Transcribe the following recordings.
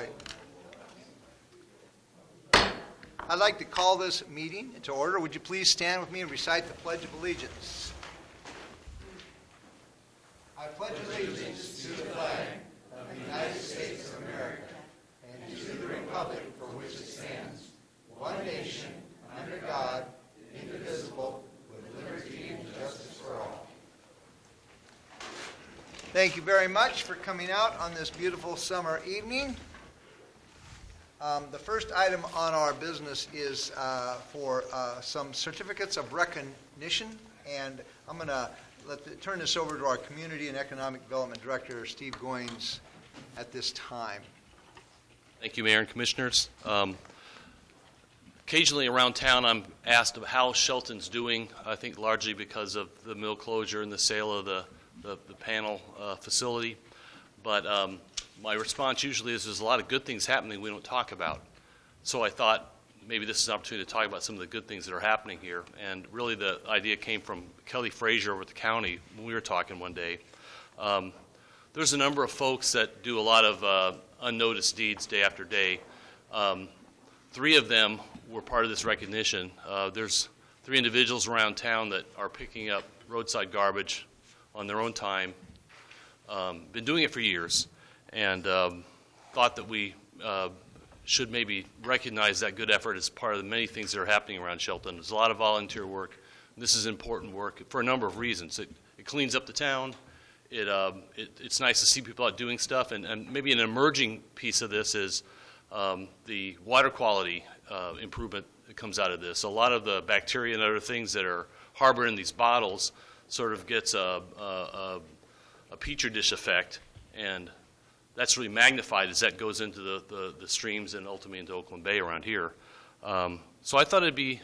right. I'd like to call this meeting to order. Would you please stand with me and recite the Pledge of Allegiance? I pledge allegiance to the flag of the United States of America and to the republic for which it stands, one nation, under God, indivisible, with liberty and justice for all. Thank you very much for coming out on this beautiful summer evening. The first item on our business is for some certificates of recognition, and I'm going to turn this over to our Community and Economic Development Director, Steve Goins, at this time. Thank you, Mayor and Commissioners. Occasionally around town I'm asked how Shelton's doing, I think largely because of the mill closure and the sale of the panel facility. But my response usually is there's a lot of good things happening we don't talk about. So I thought maybe this is an opportunity to talk about some of the good things that are happening here. And really the idea came from Kelly Frazier over at the county when we were talking one day. There's a number of folks that do a lot of unnoticed deeds day after day. 3 of them were part of this recognition. There's 3 individuals around town that are picking up roadside garbage on their own time, been doing it for years, and thought that we should maybe recognize that good effort as part of the many things that are happening around Shelton. There's a lot of volunteer work. This is important work for a number of reasons. It cleans up the town. It's nice to see people out doing stuff, and maybe an emerging piece of this is the water quality improvement that comes out of this. A lot of the bacteria and other things that are harbored in these bottles sort of gets a petri dish effect, and that's really magnified as that goes into the streams and ultimately into Oakland Bay around here. So I thought it'd be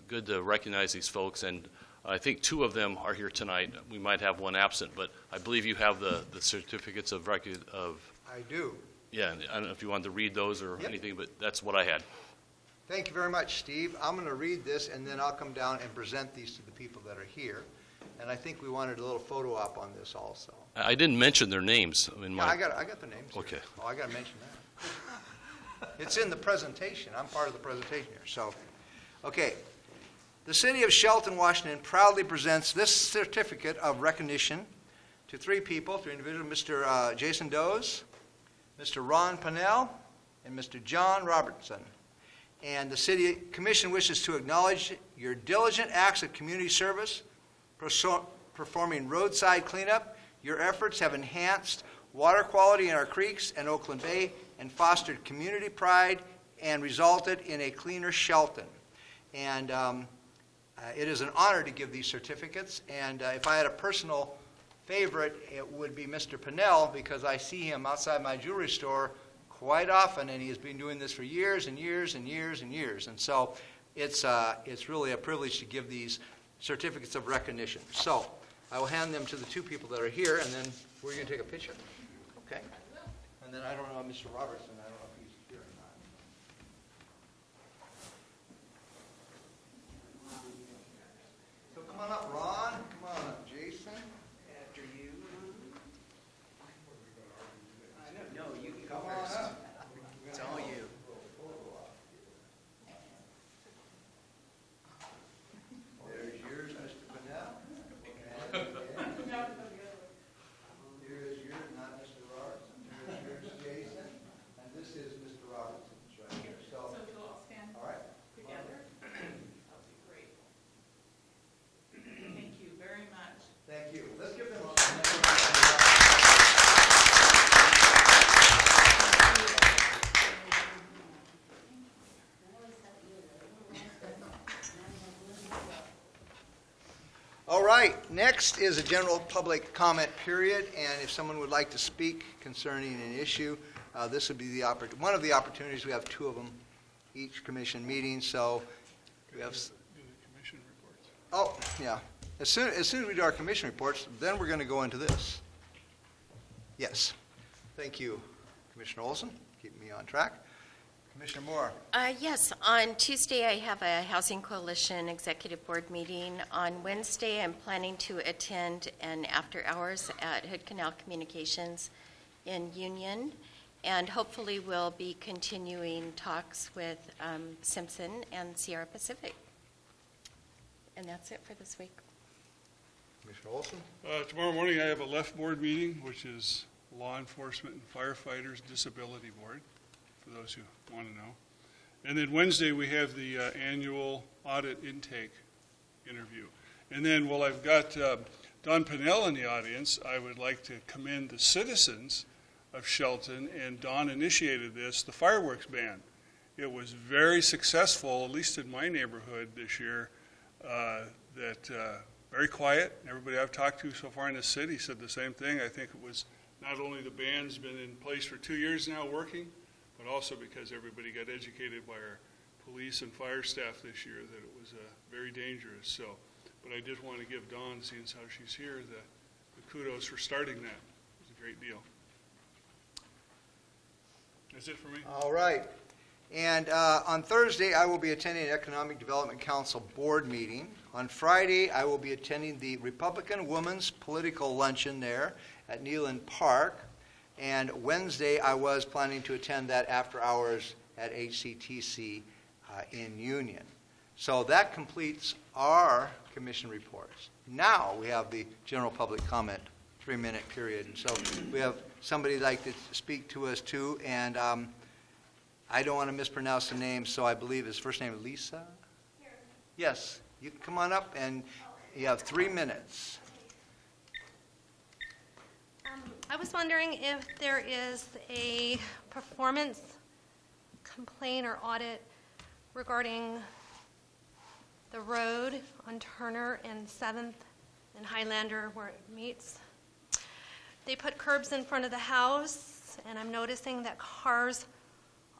good to recognize these folks, and I think 2 of them are here tonight. We might have one absent, but I believe you have the certificates of record of... I do. Yeah, I don't know if you wanted to read those or Yep. anything, but that's what I had. Thank you very much, Steve. I'm going to read this, and then I'll come down and present these to the people that are here. And I think we wanted a little photo op on this also. I didn't mention their names in my... Yeah, I got the names here. Okay. Oh, I got to mention that. It's in the presentation. I'm part of the presentation here. So, okay. The City of Shelton, Washington proudly presents this certificate of recognition to 3 people, 3 individuals, Mr. Jason Doze, Mr. Ron Pennell, and Mr. John Robertson. And the City Commission wishes to acknowledge your diligent acts of community service, performing roadside cleanup. Your efforts have enhanced water quality in our creeks and Oakland Bay and fostered community pride and resulted in a cleaner Shelton. And it is an honor to give these certificates. And if I had a personal favorite, it would be Mr. Pennell, because I see him outside my jewelry store quite often, and he has been doing this for years and years and years and years. And so it's really a privilege to give these certificates of recognition. So I will hand them to the 2 people that are here, and then we're going to take a picture. Okay? And then I don't know about Mr. Robertson. I don't know if he's here or not. So come on up, Ron. Come on up, Jason. After you. No, you can go Come on first. up. It's all you. There's yours, Mr. Pennell. And here is yours, not Mr. Robertson. Here's yours, Jason. And this is Mr. Robertson's right here. So, So we'll all stand all right. together. That would be great. Thank you very much. Thank you. Let's give them a... All right, next is a general public comment period, and if someone would like to speak concerning an issue, this would be one of the opportunities. We have 2 of them each commission meeting, so we have... Do the commission reports. Oh, yeah. As soon as we do our commission reports, then we're going to go into this. Yes. Thank you, Commissioner Olson. Keep me on track. Commissioner Moore. Yes, on Tuesday I have a Housing Coalition Executive Board meeting. On Wednesday I'm planning to attend an after hours at Hood Canal Communications in Union. And hopefully we'll be continuing talks with Simpson and Sierra Pacific. And that's it for this week. Commissioner Olson? Tomorrow morning, I have a left board meeting, which is Law Enforcement and Firefighters Disability Board, for those who want to know. And then Wednesday, we have the annual audit intake interview. And then, while I've got Don Pinnell in the audience, I would like to commend the citizens of Shelton, and Don initiated this, the fireworks ban. It was very successful, at least in my neighborhood this year, very quiet. Everybody I've talked to so far in the city said the same thing. I think it was not only the ban's been in place for 2 years now working, but also because everybody got educated by our police and fire staff this year that it was very dangerous. So, but I did want to give Dawn, seeing as how she's here, the kudos for starting that. It was a great deal. That's it for me. All right. And on Thursday, I will be attending an Economic Development Council board meeting. On Friday, I will be attending the Republican Women's Political Luncheon there at Neyland Park. And Wednesday, I was planning to attend that after hours at HCTC in Union. So that completes our commission reports. Now we have the general public comment 3-minute period. And so we have somebody like to speak to us too. And I don't want to mispronounce the name, so I believe his first name is Lisa? Yes. You can come on up, and you have 3 minutes. I was wondering if there is a performance complaint or audit regarding the road on Turner and 7th and Highlander where it meets. They put curbs in front of the house, and I'm noticing that cars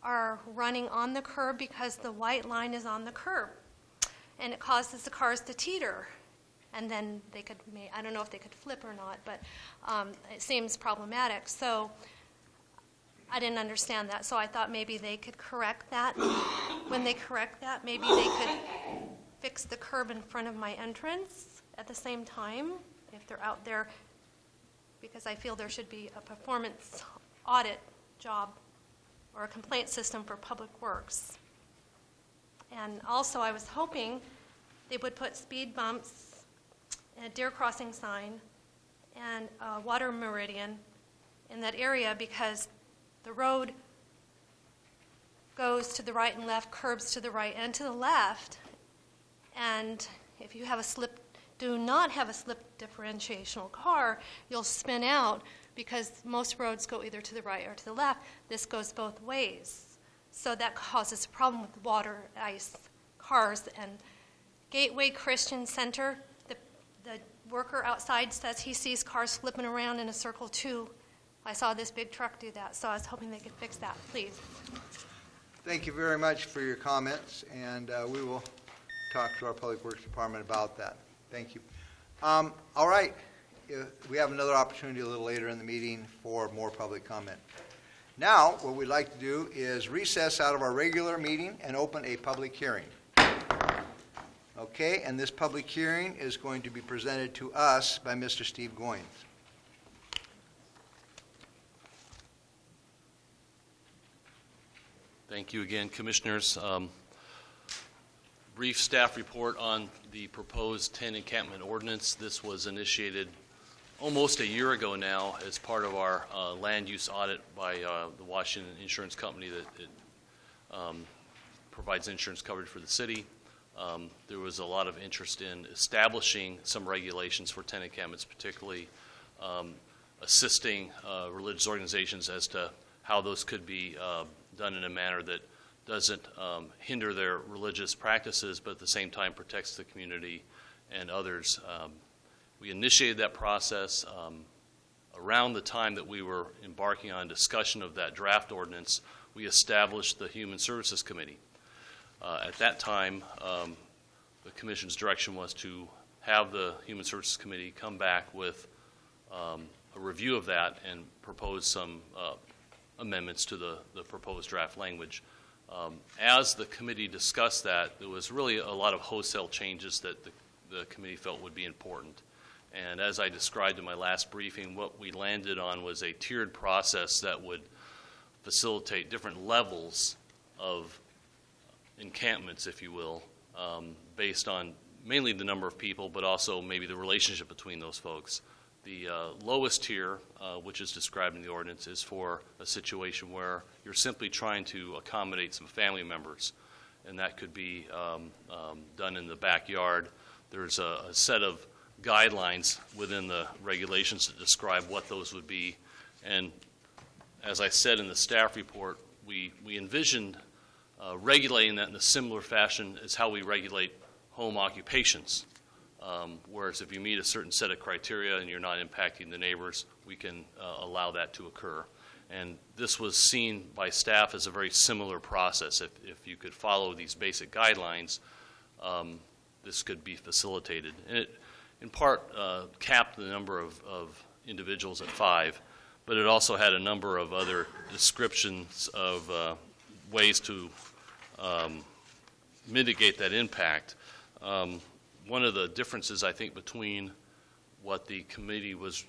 are running on the curb because the white line is on the curb. And it causes the cars to teeter. And then they could, I don't know if they could flip or not, but it seems problematic. So I didn't understand that. So I thought maybe they could correct that. When they correct that, maybe they could fix the curb in front of my entrance at the same time if they're out there, because I feel there should be a performance audit job or a complaint system for Public Works. And also I was hoping they would put speed bumps and a deer crossing sign and a water meridian in that area, because the road goes to the right and left, curbs to the right and to the left. And if you have do not have a slip differentiational car, you'll spin out, because most roads go either to the right or to the left. This goes both ways. So that causes a problem with water, ice, cars. And Gateway Christian Center, the worker outside says he sees cars flipping around in a circle too. I saw this big truck do that, so I was hoping they could fix that, please. Thank you very much for your comments, and we will talk to our Public Works Department about that. Thank you. All right. We have another opportunity a little later in the meeting for more public comment. Now, what we'd like to do is recess out of our regular meeting and open a public hearing. Okay, and this public hearing is going to be presented to us by Mr. Steve Goins. Thank you again, Commissioners. Brief staff report on the proposed 10 encampment ordinance. This was initiated almost a year ago now as part of our land use audit by the Washington Insurance Company that provides insurance coverage for the city. There was a lot of interest in establishing some regulations for 10 encampments, particularly assisting religious organizations as to how those could be done in a manner that doesn't hinder their religious practices, but at the same time protects the community and others. We initiated that process around the time that we were embarking on discussion of that draft ordinance. We established the Human Services Committee. At that time, the Commission's direction was to have the Human Services Committee come back with a review of that and propose some amendments to the proposed draft language. As the committee discussed that, there was really a lot of wholesale changes that the committee felt would be important. And as I described in my last briefing, what we landed on was a tiered process that would facilitate different levels of encampments, if you will, based on mainly the number of people, but also maybe the relationship between those folks. The lowest tier, which is described in the ordinance, is for a situation where you're simply trying to accommodate some family members, and that could be done in the backyard. There's a set of guidelines within the regulations that describe what those would be, and as I said in the staff report, we envisioned regulating that in a similar fashion as how we regulate home occupations. Whereas if you meet a certain set of criteria and you're not impacting the neighbors, we can allow that to occur. And this was seen by staff as a very similar process. If you could follow these basic guidelines, this could be facilitated. And it, in part, capped the number of individuals at 5, but it also had a number of other descriptions of ways to mitigate that impact. One of the differences, I think, between what the committee was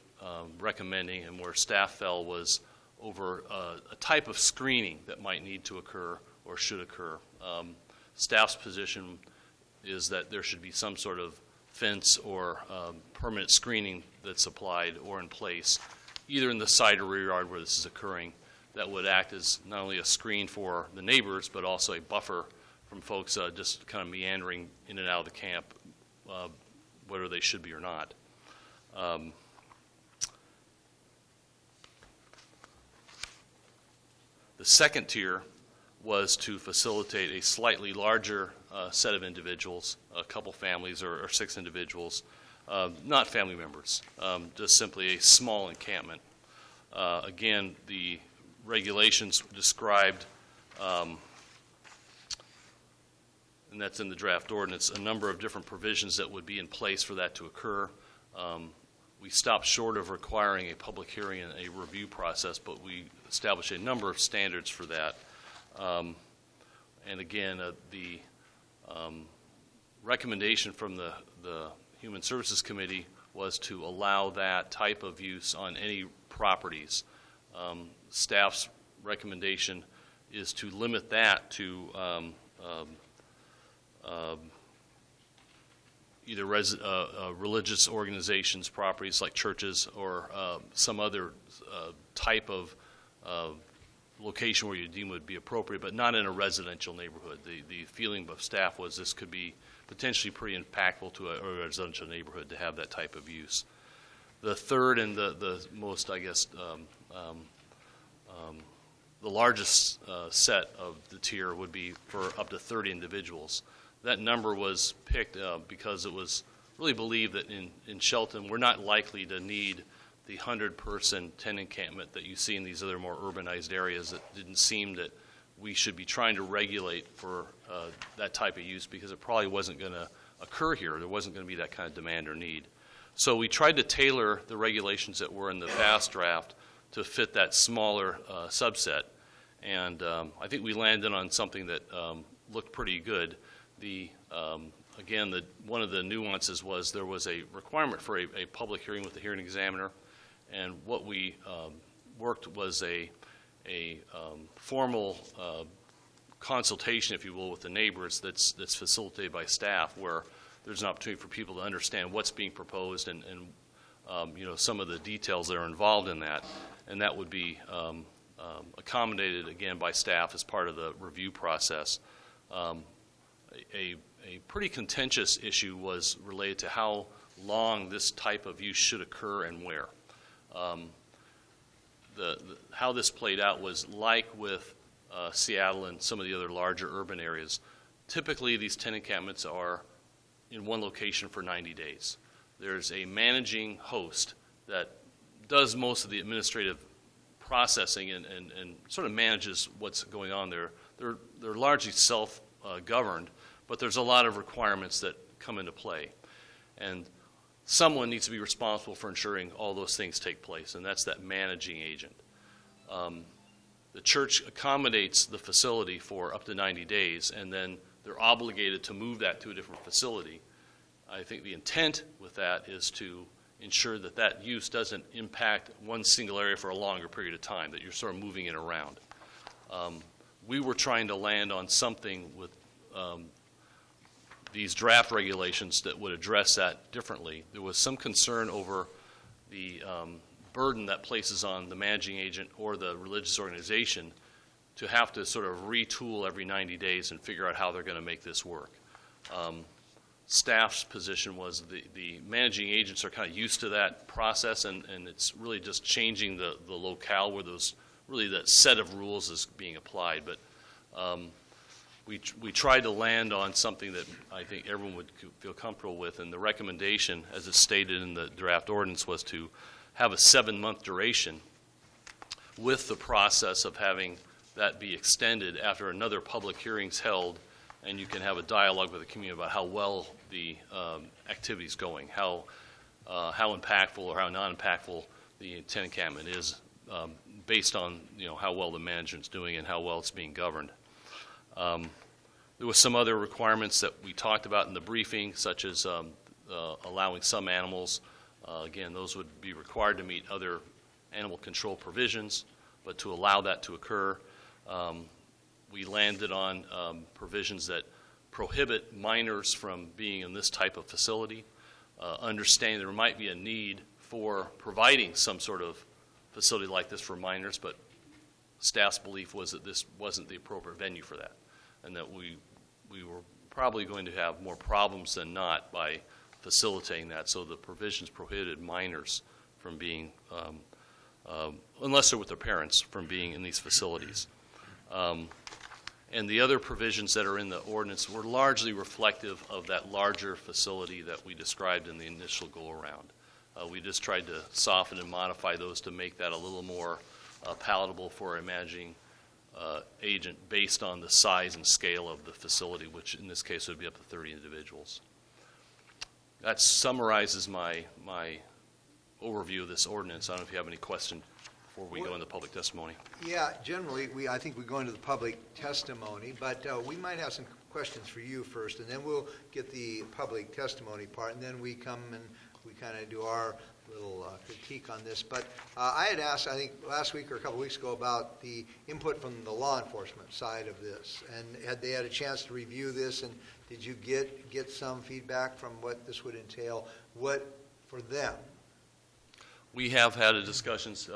recommending and where staff fell was over a type of screening that might need to occur or should occur. Staff's position is that there should be some sort of fence or permanent screening that's applied or in place, either in the side or rear yard where this is occurring, that would act as not only a screen for the neighbors, but also a buffer from folks just kind of meandering in and out of the camp, whether they should be or not. The second tier was to facilitate a slightly larger set of individuals, a couple families or 6 individuals, not family members, just simply a small encampment. Again, the regulations described, and that's in the draft ordinance, a number of different provisions that would be in place for that to occur. We stopped short of requiring a public hearing and a review process, but we established a number of standards for that. And again, the recommendation from the Human Services Committee was to allow that type of use on any properties. Staff's recommendation is to limit that to either religious organizations, properties like churches, or some other type of location where you deem would be appropriate, but not in a residential neighborhood. The feeling of staff was this could be potentially pretty impactful to a residential neighborhood to have that type of use. The third and the most, I guess, the largest set of the tier would be for up to 30 individuals. That number was picked because it was really believed that in Shelton, we're not likely to need the 100-person tent encampment that you see in these other more urbanized areas. That didn't seem that we should be trying to regulate for that type of use because it probably wasn't going to occur here. There wasn't going to be that kind of demand or need. So we tried to tailor the regulations that were in the past draft to fit that smaller subset. And I think we landed on something that looked pretty good. Again, one of the nuances was there was a requirement for a public hearing with the hearing examiner, and what we worked was a formal consultation, if you will, with the neighbors that's facilitated by staff, where there's an opportunity for people to understand what's being proposed and some of the details that are involved in that, and that would be accommodated again by staff as part of the review process. A pretty contentious issue was related to how long this type of use should occur and where. How this played out was like with Seattle and some of the other larger urban areas. Typically, these tent encampments are in one location for 90 days. There's a managing host that does most of the administrative processing and sort of manages what's going on there. They're largely self-governed, but there's a lot of requirements that come into play. And someone needs to be responsible for ensuring all those things take place, and that's that managing agent. The church accommodates the facility for up to 90 days, and then they're obligated to move that to a different facility. I think the intent with that is to ensure that that use doesn't impact one single area for a longer period of time, that you're sort of moving it around. We were trying to land on something with these draft regulations that would address that differently. There was some concern over the burden that places on the managing agent or the religious organization to have to sort of retool every 90 days and figure out how they're going to make this work. Staff's position was the managing agents are kind of used to that process, and it's really just changing the locale where that set of rules is being applied. But we tried to land on something that I think everyone would feel comfortable with, and the recommendation, as it's stated in the draft ordinance, was to have a 7-month duration with the process of having that be extended after another public hearing's held, and you can have a dialogue with the community about how well the activity's going, how impactful or how non-impactful the tent encampment is, based on how well the management's doing and how well it's being governed. There were some other requirements that we talked about in the briefing, such as allowing some animals. Again, those would be required to meet other animal control provisions, but to allow that to occur, we landed on provisions that prohibit minors from being in this type of facility, understanding there might be a need for providing some sort of facility like this for minors, but staff's belief was that this wasn't the appropriate venue for that, and that we were probably going to have more problems than not by facilitating that. So the provisions prohibited minors from being, unless they're with their parents, from being in these facilities. And the other provisions that are in the ordinance were largely reflective of that larger facility that we described in the initial go-around. We just tried to soften and modify those to make that a little more palatable for a managing agent based on the size and scale of the facility, which in this case would be up to 30 individuals. That summarizes my overview of this ordinance. I don't know if you have any question before we go into public testimony. Yeah, generally, I think we go into the public testimony, but we might have some questions for you first, and then we'll get the public testimony part, and then we come and we kind of do our little critique on this. But I had asked, I think last week or a couple weeks ago, about the input from the law enforcement side of this, and had they had a chance to review this, and did you get some feedback from what this would entail? What for them? We have had discussions.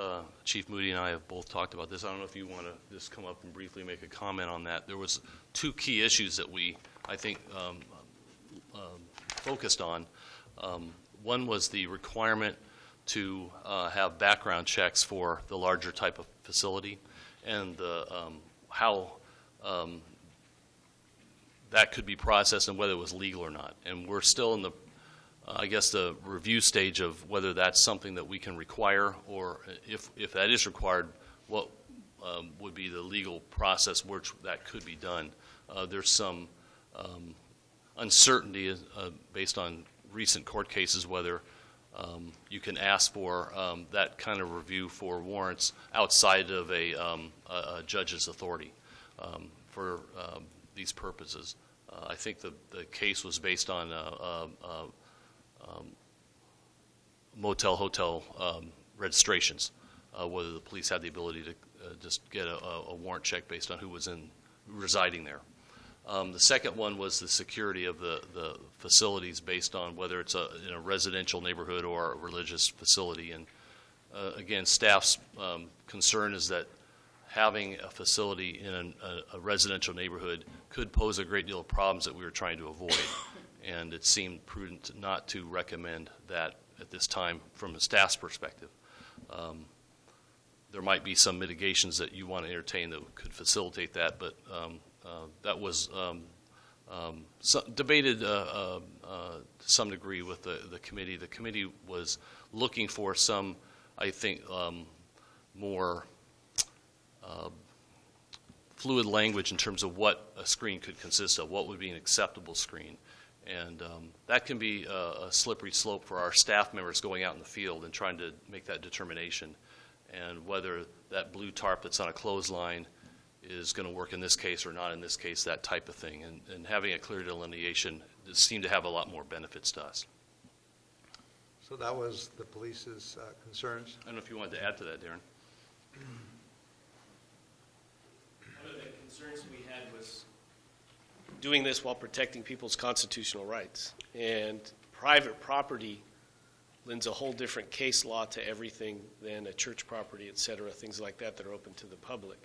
Chief Moody and I have both talked about this. I don't know if you want to just come up and briefly make a comment on that. There was 2 key issues that we, I think, focused on. One was the requirement to have background checks for the larger type of facility, and how that could be processed and whether it was legal or not. And we're still in the the review stage of whether that's something that we can require, or if that is required, what would be the legal process which that could be done. There's some uncertainty based on recent court cases whether you can ask for that kind of review for warrants outside of a judge's authority for these purposes. I think the case was based on motel, hotel registrations, whether the police had the ability to just get a warrant check based on who was residing there. The second one was the security of the facilities based on whether it's in a residential neighborhood or a religious facility. And again, staff's concern is that having a facility in a residential neighborhood could pose a great deal of problems that we were trying to avoid. And it seemed prudent not to recommend that at this time from a staff's perspective. There might be some mitigations that you want to entertain that could facilitate that, but that was debated to some degree with the committee. The committee was looking for some, I think, more fluid language in terms of what a screen could consist of, what would be an acceptable screen. And that can be a slippery slope for our staff members going out in the field and trying to make that determination, and whether that blue tarp that's on a clothesline is going to work in this case or not in this case, that type of thing. And having a clear delineation seemed to have a lot more benefits to us. So that was the police's concerns? I don't know if you wanted to add to that, Darren. experience we had was doing this while protecting people's constitutional rights. And private property lends a whole different case law to everything than a church property, et cetera, things like that are open to the public.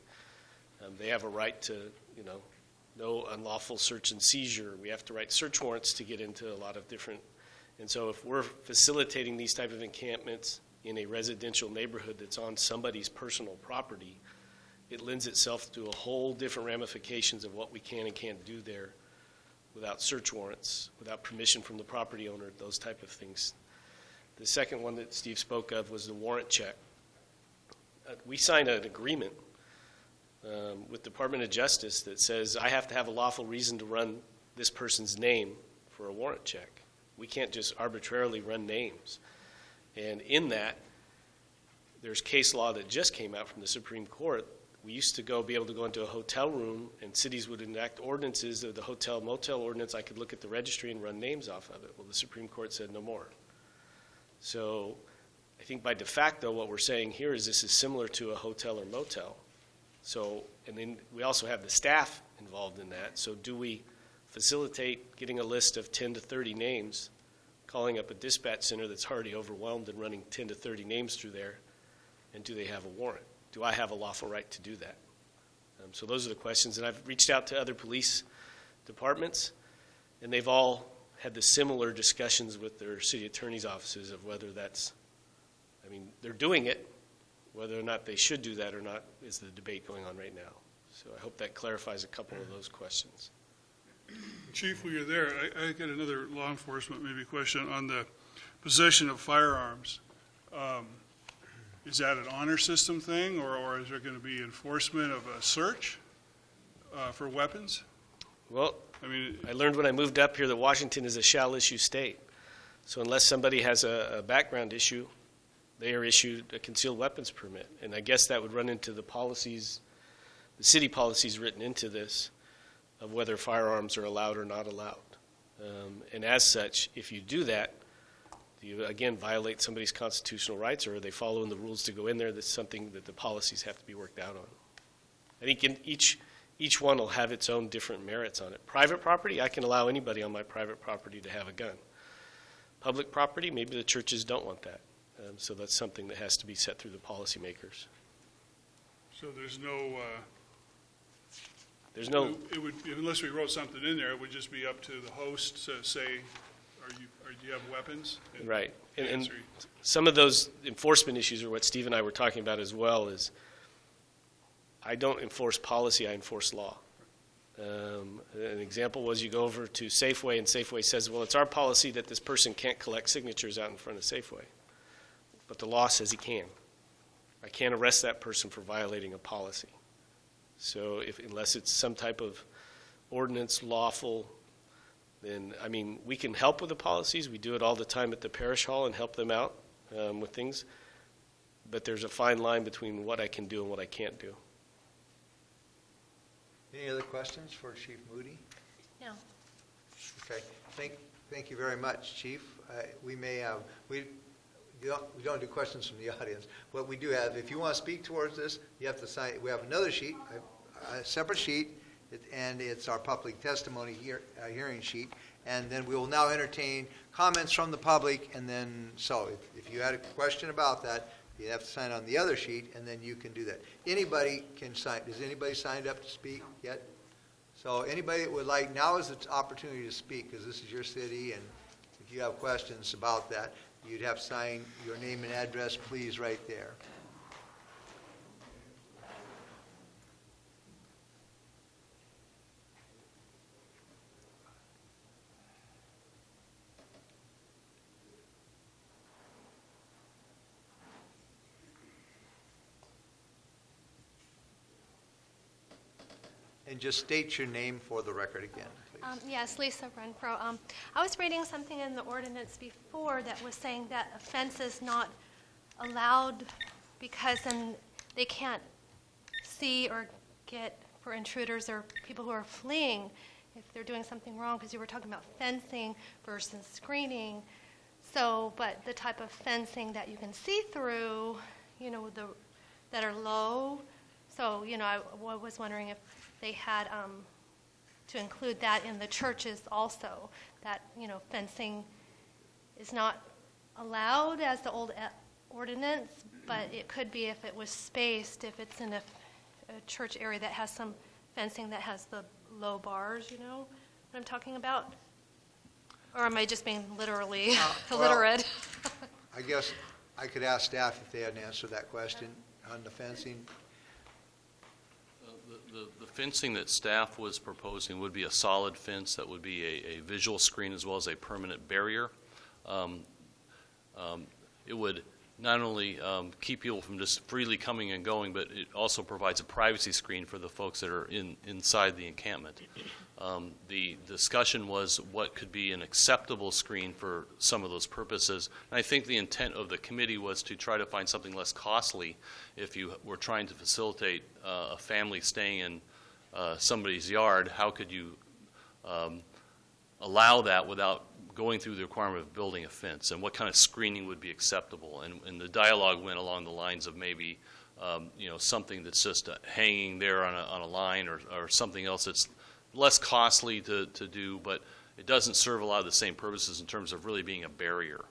They have a right to, no unlawful search and seizure. We have to write search warrants to get into a lot of different. And so if we're facilitating these type of encampments in a residential neighborhood that's on somebody's personal property, it lends itself to a whole different ramifications of what we can and can't do there without search warrants, without permission from the property owner, those type of things. The second one that Steve spoke of was the warrant check. We signed an agreement with the Department of Justice that says I have to have a lawful reason to run this person's name for a warrant check. We can't just arbitrarily run names. And in that, there's case law that just came out from the Supreme Court. We used to be able to go into a hotel room, and cities would enact ordinances of the hotel-motel ordinance. I could look at the registry and run names off of it. Well, the Supreme Court said no more. So I think by de facto what we're saying here is this is similar to a hotel or motel. So, and then we also have the staff involved in that. So do we facilitate getting a list of 10 to 30 names, calling up a dispatch center that's already overwhelmed and running 10 to 30 names through there, and do they have a warrant? Do I have a lawful right to do that? So those are the questions. And I've reached out to other police departments, and they've all had the similar discussions with their city attorney's offices of whether that's, they're doing it. Whether or not they should do that or not is the debate going on right now. So I hope that clarifies a couple of those questions. Chief, while you're there, I got another law enforcement maybe question on the possession of firearms. Is that an honor system thing, or is there going to be enforcement of a search for weapons? Well, I learned when I moved up here that Washington is a shall-issue state. So unless somebody has a background issue, they are issued a concealed weapons permit. And I guess that would run into the policies, the city policies written into this, of whether firearms are allowed or not allowed. And as such, if you do that, do you, again, violate somebody's constitutional rights, or are they following the rules to go in there? That's something that the policies have to be worked out on. I think in each one will have its own different merits on it. Private property, I can allow anybody on my private property to have a gun. Public property, maybe the churches don't want that. So that's something that has to be set through the policymakers. So there's There's no, it would, unless we wrote something in there, it would just be up to the host to say, do you have weapons? And right. And answer. some of those enforcement issues are what Steve and I were talking about as well, is I don't enforce policy, I enforce law. An example was you go over to Safeway, and Safeway says, well, it's our policy that this person can't collect signatures out in front of Safeway. But the law says he can. I can't arrest that person for violating a policy. So unless it's some type of ordinance lawful, then, we can help with the policies. We do it all the time at the parish hall and help them out with things. But there's a fine line between what I can do and what I can't do. Any other questions for Chief Moody? No. Okay, thank you very much, Chief. We may have, we don't do questions from the audience. What we do have, if you want to speak towards this, you have to sign. We have another sheet, a separate sheet, and it's our public testimony hearing sheet. And then we will now entertain comments from the public. And then, so if you had a question about that, you have to sign on the other sheet, and then you can do that. Anybody can sign. Has anybody signed up to speak yet? So anybody that would like, now is the opportunity to speak, because this is your city, and if you have questions about that, you'd have to sign your name and address, please, right there. And just state your name for the record again, please. Yes, Lisa Renfro. I was reading something in the ordinance before that was saying that a fence is not allowed because then they can't see or get for intruders or people who are fleeing if they're doing something wrong, because you were talking about fencing versus screening. So, but the type of fencing that you can see through, that are low, So, I was wondering if they had to include that in the churches also, that, fencing is not allowed as the old ordinance, but it could be if it was spaced, if it's in a church area that has some fencing that has the low bars, you know what I'm talking about? Or am I just being literally well, illiterate? I guess I could ask staff if they had an answer to that question on the fencing. The fencing that staff was proposing would be a solid fence that would be a visual screen as well as a permanent barrier. It would not only keep people from just freely coming and going, but it also provides a privacy screen for the folks that are inside the encampment. The discussion was what could be an acceptable screen for some of those purposes. And I think the intent of the committee was to try to find something less costly if you were trying to facilitate a family staying in somebody's yard. How could you allow that without going through the requirement of building a fence, and what kind of screening would be acceptable? And the dialogue went along the lines of maybe something that's just hanging there on a line, or something else that's less costly to do, but it doesn't serve a lot of the same purposes in terms of really being a barrier.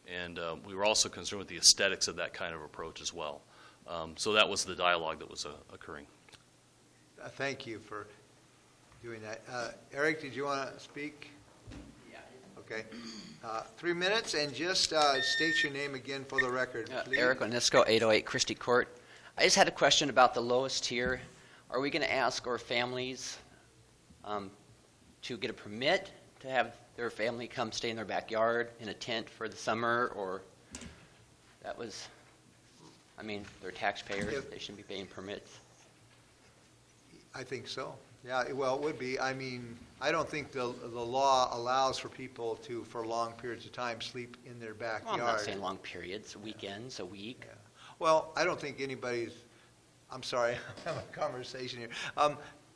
And we were also concerned with the aesthetics of that kind of approach as well. So that was the dialogue that was occurring. Thank you for doing that. Eric, did you want to speak? Yeah. Okay. 3 minutes, and just state your name again for the record, please. Eric Onisco, 808 Christie Court. I just had a question about the lowest tier. Are we going to ask our families to get a permit to have their family come stay in their backyard in a tent for the summer, or they're taxpayers, they shouldn't be paying permits? I think so. Yeah, well, it would be. I mean, I don't think the law allows for people to, for long periods of time, sleep in their backyard. Well, I'm not saying long periods, weekends, a week. Yeah. Well, I don't think anybody's, I'm sorry, I'm having a conversation here.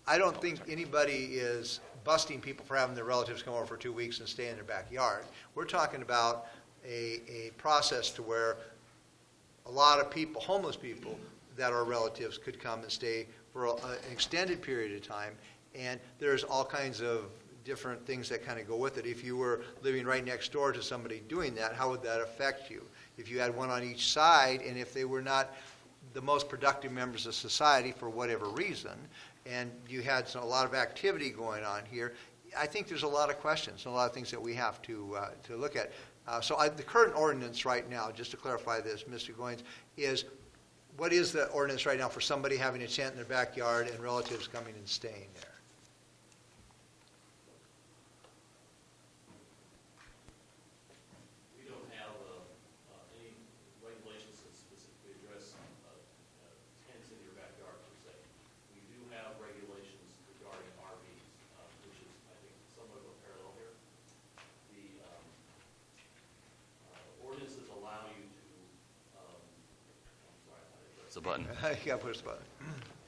I don't think anybody is busting people for having their relatives come over for 2 weeks and stay in their backyard. We're talking about a process to where a lot of people, homeless people that are relatives, could come and stay for an extended period of time, and there's all kinds of different things that kind of go with it. If you were living right next door to somebody doing that, how would that affect you? If you had one on each side, and if they were not the most productive members of society for whatever reason, and you had a lot of activity going on here, I think there's a lot of questions, a lot of things that we have to look at. The current ordinance right now, just to clarify this, Mr. Goins, is what is the ordinance right now for somebody having a tent in their backyard and relatives coming and staying there? We don't have any regulations that specifically address tents in your backyard per se. We do have regulations regarding RVs, which is, I think, somewhat of a parallel here. The ordinances allow you to, I'm sorry, I pressed the button. You got to push the button.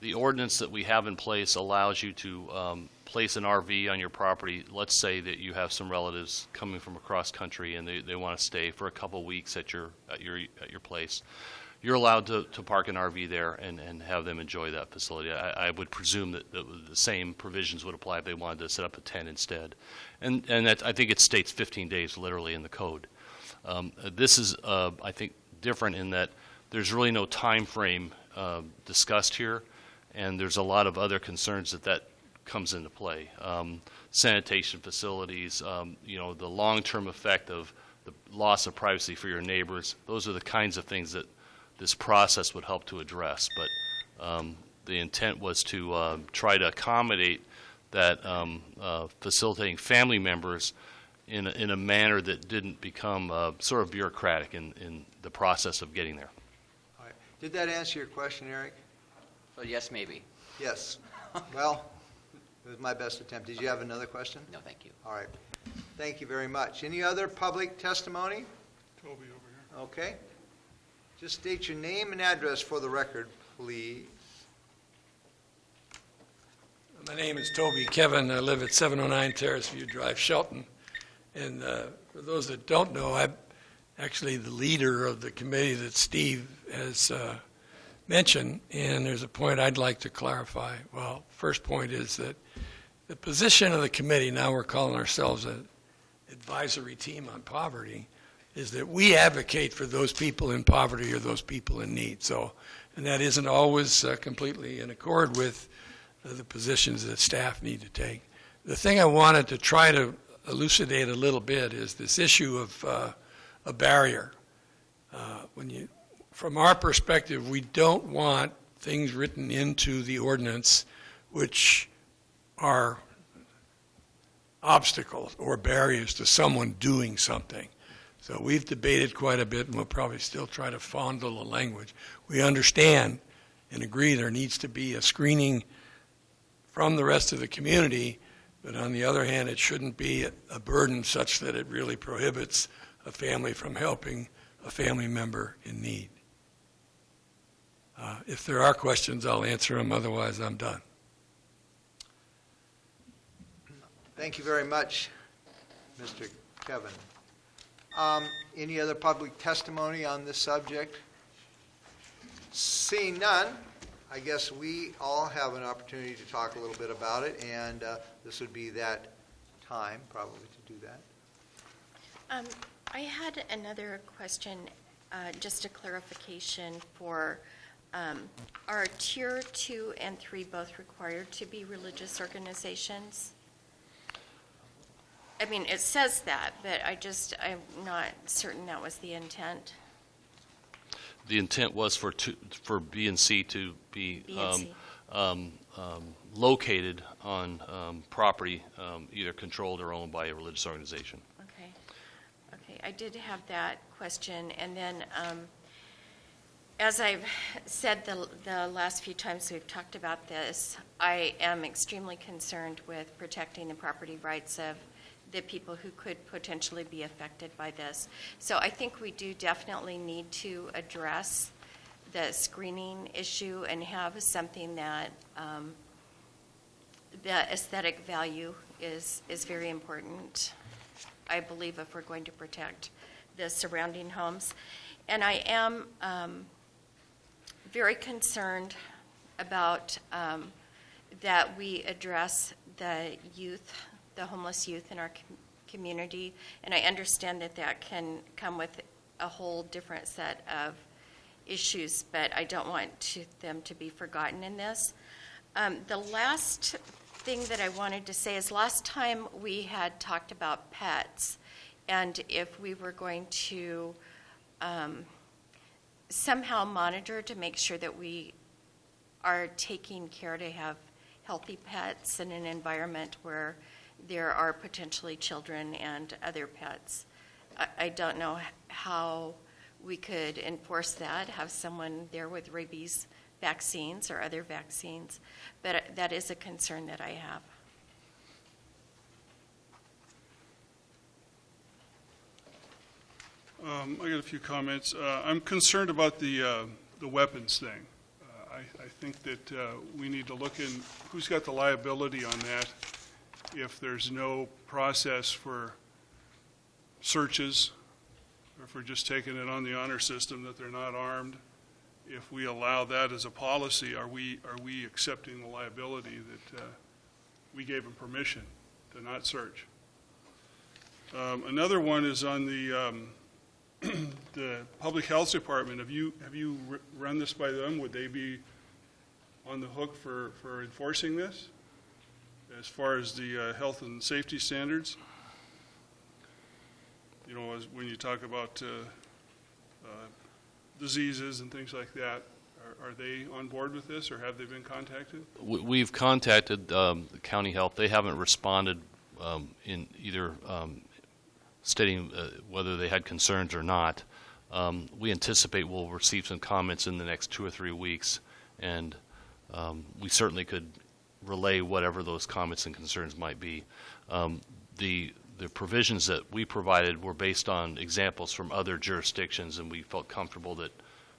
The ordinance that we have in place allows you to place an RV on your property. Let's say that you have some relatives coming from across country and they want to stay for a couple weeks at your place. You're allowed to park an RV there and have them enjoy that facility. I would presume that the same provisions would apply if they wanted to set up a tent instead. And that, I think it states 15 days literally in the code. This is, I think, different in that there's really no time frame discussed here, and there's a lot of other concerns that comes into play. Sanitation facilities, the long-term effect of the loss of privacy for your neighbors. Those are the kinds of things that this process would help to address. But the intent was to try to accommodate that facilitating family members in a manner that didn't become sort of bureaucratic in the process of getting there. All right. Did that answer your question, Eric? So yes, maybe. Yes. Well, it was my best attempt. Did you have another question? No, thank you. All right. Thank you very much. Any other public testimony? Toby over here. Okay. Just state your name and address for the record, please. My name is Toby Kevin. I live at 709 Terrace View Drive, Shelton. And for those that don't know, I'm actually the leader of the committee that Steve has mention, and there's a point I'd like to clarify. Well, first point is that the position of the committee, now we're calling ourselves an advisory team on poverty, is that we advocate for those people in poverty or those people in need. So, and that isn't always completely in accord with the positions that staff need to take. The thing I wanted to try to elucidate a little bit is this issue of a barrier. From our perspective, we don't want things written into the ordinance which are obstacles or barriers to someone doing something. So we've debated quite a bit, and we'll probably still try to fondle the language. We understand and agree there needs to be a screening from the rest of the community, but on the other hand, it shouldn't be a burden such that it really prohibits a family from helping a family member in need. If there are questions, I'll answer them. Otherwise, I'm done. Thank you very much, Mr. Kevin. Any other public testimony on this subject? Seeing none, I guess we all have an opportunity to talk a little bit about it, and this would be that time probably to do that. I had another question, just a clarification for, are Tier 2 and 3 both required to be religious organizations? I mean, it says that, but I'm not certain that was the intent. The intent was for B and C to be B and C. Located on property either controlled or owned by a religious organization. Okay. Okay, I did have that question, and then as I've said the last few times we've talked about this, I am extremely concerned with protecting the property rights of the people who could potentially be affected by this. So I think we do definitely need to address the screening issue and have something that the aesthetic value is very important, I believe, if we're going to protect the surrounding homes. And I am very concerned about that we address the youth, the homeless youth in our community, and I understand that that can come with a whole different set of issues, but I don't want them to be forgotten in this. The last thing that I wanted to say is last time we had talked about pets, and if we were going to somehow monitor to make sure that we are taking care to have healthy pets in an environment where there are potentially children and other pets. I don't know how we could enforce that, have someone there with rabies vaccines or other vaccines, but that is a concern that I have. I got a few comments. I'm concerned about the weapons thing. I think that we need to look in who's got the liability on that if there's no process for searches, or if we're just taking it on the honor system that they're not armed. If we allow that as a policy, are we accepting the liability that we gave them permission to not search? Another one is on the public health department. Have you run this by them? Would they be on the hook for enforcing this as far as the health and safety standards? You know, when you talk about diseases and things like that, are they on board with this, or have they been contacted? We've contacted the county health. They haven't responded in either stating whether they had concerns or not. We anticipate we'll receive some comments in the next 2 or 3 weeks, and we certainly could relay whatever those comments and concerns might be. The provisions that we provided were based on examples from other jurisdictions, and we felt comfortable that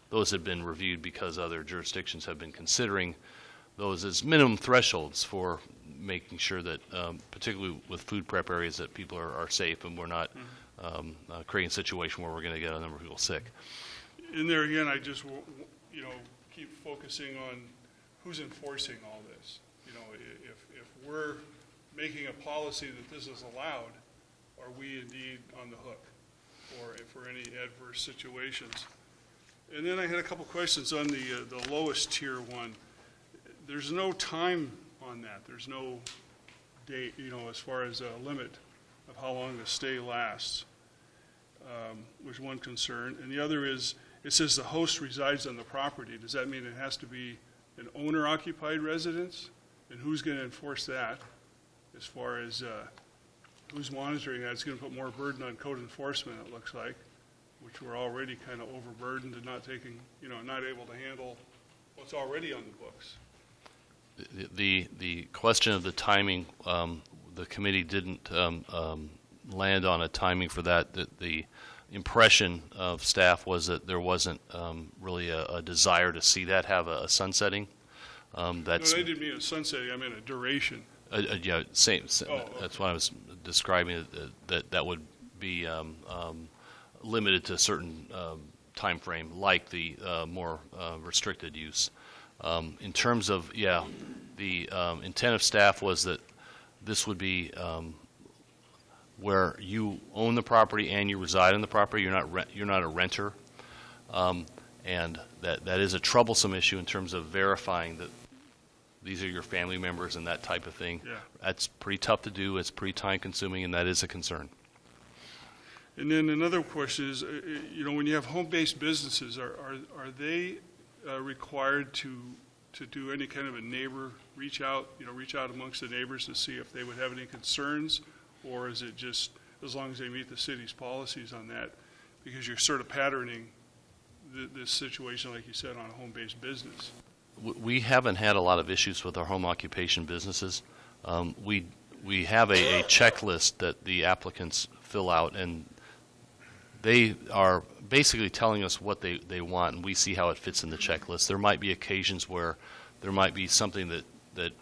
those had been reviewed because other jurisdictions have been considering those as minimum thresholds for making sure that, particularly with food prep areas, that people are safe and we're not creating a situation where we're going to get a number of people sick. In there again, I just, keep focusing on who's enforcing all this. You know, if we're making a policy that this is allowed, are we indeed on the hook for any adverse situations? And then I had a couple questions on the lowest tier one. There's no time on that. There's no date, you know, as far as a limit of how long the stay lasts, was one concern. And the other is, it says the host resides on the property. Does that mean it has to be an owner-occupied residence? And who's going to enforce that as far as who's monitoring that? It's going to put more burden on code enforcement, it looks like, which we're already kind of overburdened and not taking, you know, not able to handle what's already on the books. The question of the timing, the committee didn't land on a timing for that. The impression of staff was that there wasn't really a desire to see that have a sunsetting. That's No, I didn't mean a sunsetting, I meant a duration. yeah, same. Oh, okay. That's what I was describing. That would be limited to a certain time frame, like the more restricted use. In terms of, the intent of staff was that this would be where you own the property and you reside on the property. You're not a renter, and that is a troublesome issue in terms of verifying that these are your family members and that type of thing. Yeah. That's pretty tough to do. It's pretty time consuming, and that is a concern. And then another question is, you know, when you have home-based businesses, are they required to do any kind of a neighbor reach out amongst the neighbors to see if they would have any concerns, or is it just as long as they meet the city's policies on that? Because you're sort of patterning this situation, like you said, on a home-based business. We haven't had a lot of issues with our home occupation businesses. We have a checklist that the applicants fill out, and they are basically telling us what they want, and we see how it fits in the checklist. There might be occasions where there might be something that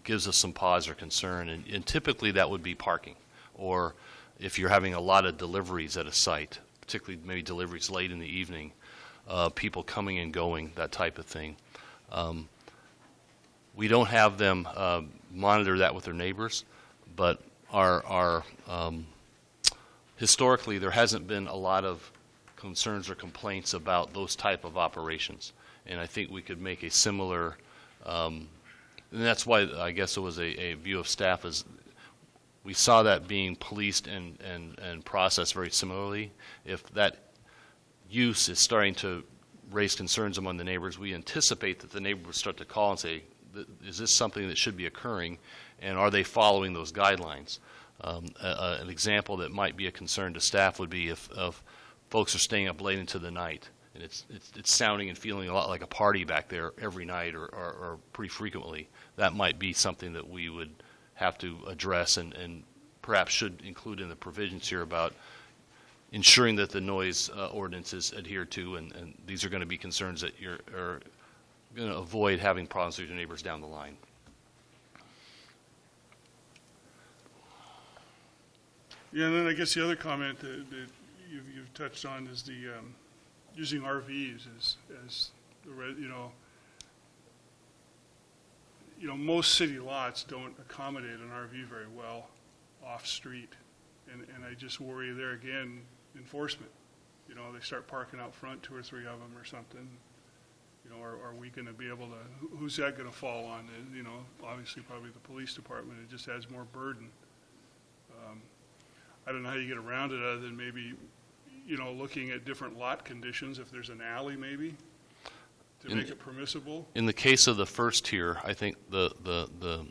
gives us some pause or concern, and typically that would be parking, or if you're having a lot of deliveries at a site, particularly maybe deliveries late in the evening, people coming and going, that type of thing. We don't have them monitor that with their neighbors, but historically there hasn't been a lot of concerns or complaints about those type of operations. And I think we could make a similar, and that's why I guess it was a view of staff, is we saw that being policed and processed very similarly. If that use is starting to raise concerns among the neighbors, we anticipate that the neighbor would start to call and say, is this something that should be occurring, and are they following those guidelines? An example that might be a concern to staff would be if folks are staying up late into the night, and it's sounding and feeling a lot like a party back there every night or pretty frequently. That might be something that we would have to address and perhaps should include in the provisions here about ensuring that the noise ordinance is adhered to, and these are going to be concerns that you're going to avoid having problems with your neighbors down the line. Yeah, and then I guess the other comment that you've touched on is the using RVs as the most city lots don't accommodate an RV very well off street, and I just worry there again, enforcement. You know, they start parking out front, 2 or 3 of them or something. You know, are we going to be able to? Who's that going to fall on? You know, obviously probably the police department. It just adds more burden. I don't know how you get around it other than maybe, you know, looking at different lot conditions. If there's an alley, maybe to make it permissible. In the case of the first tier, I think the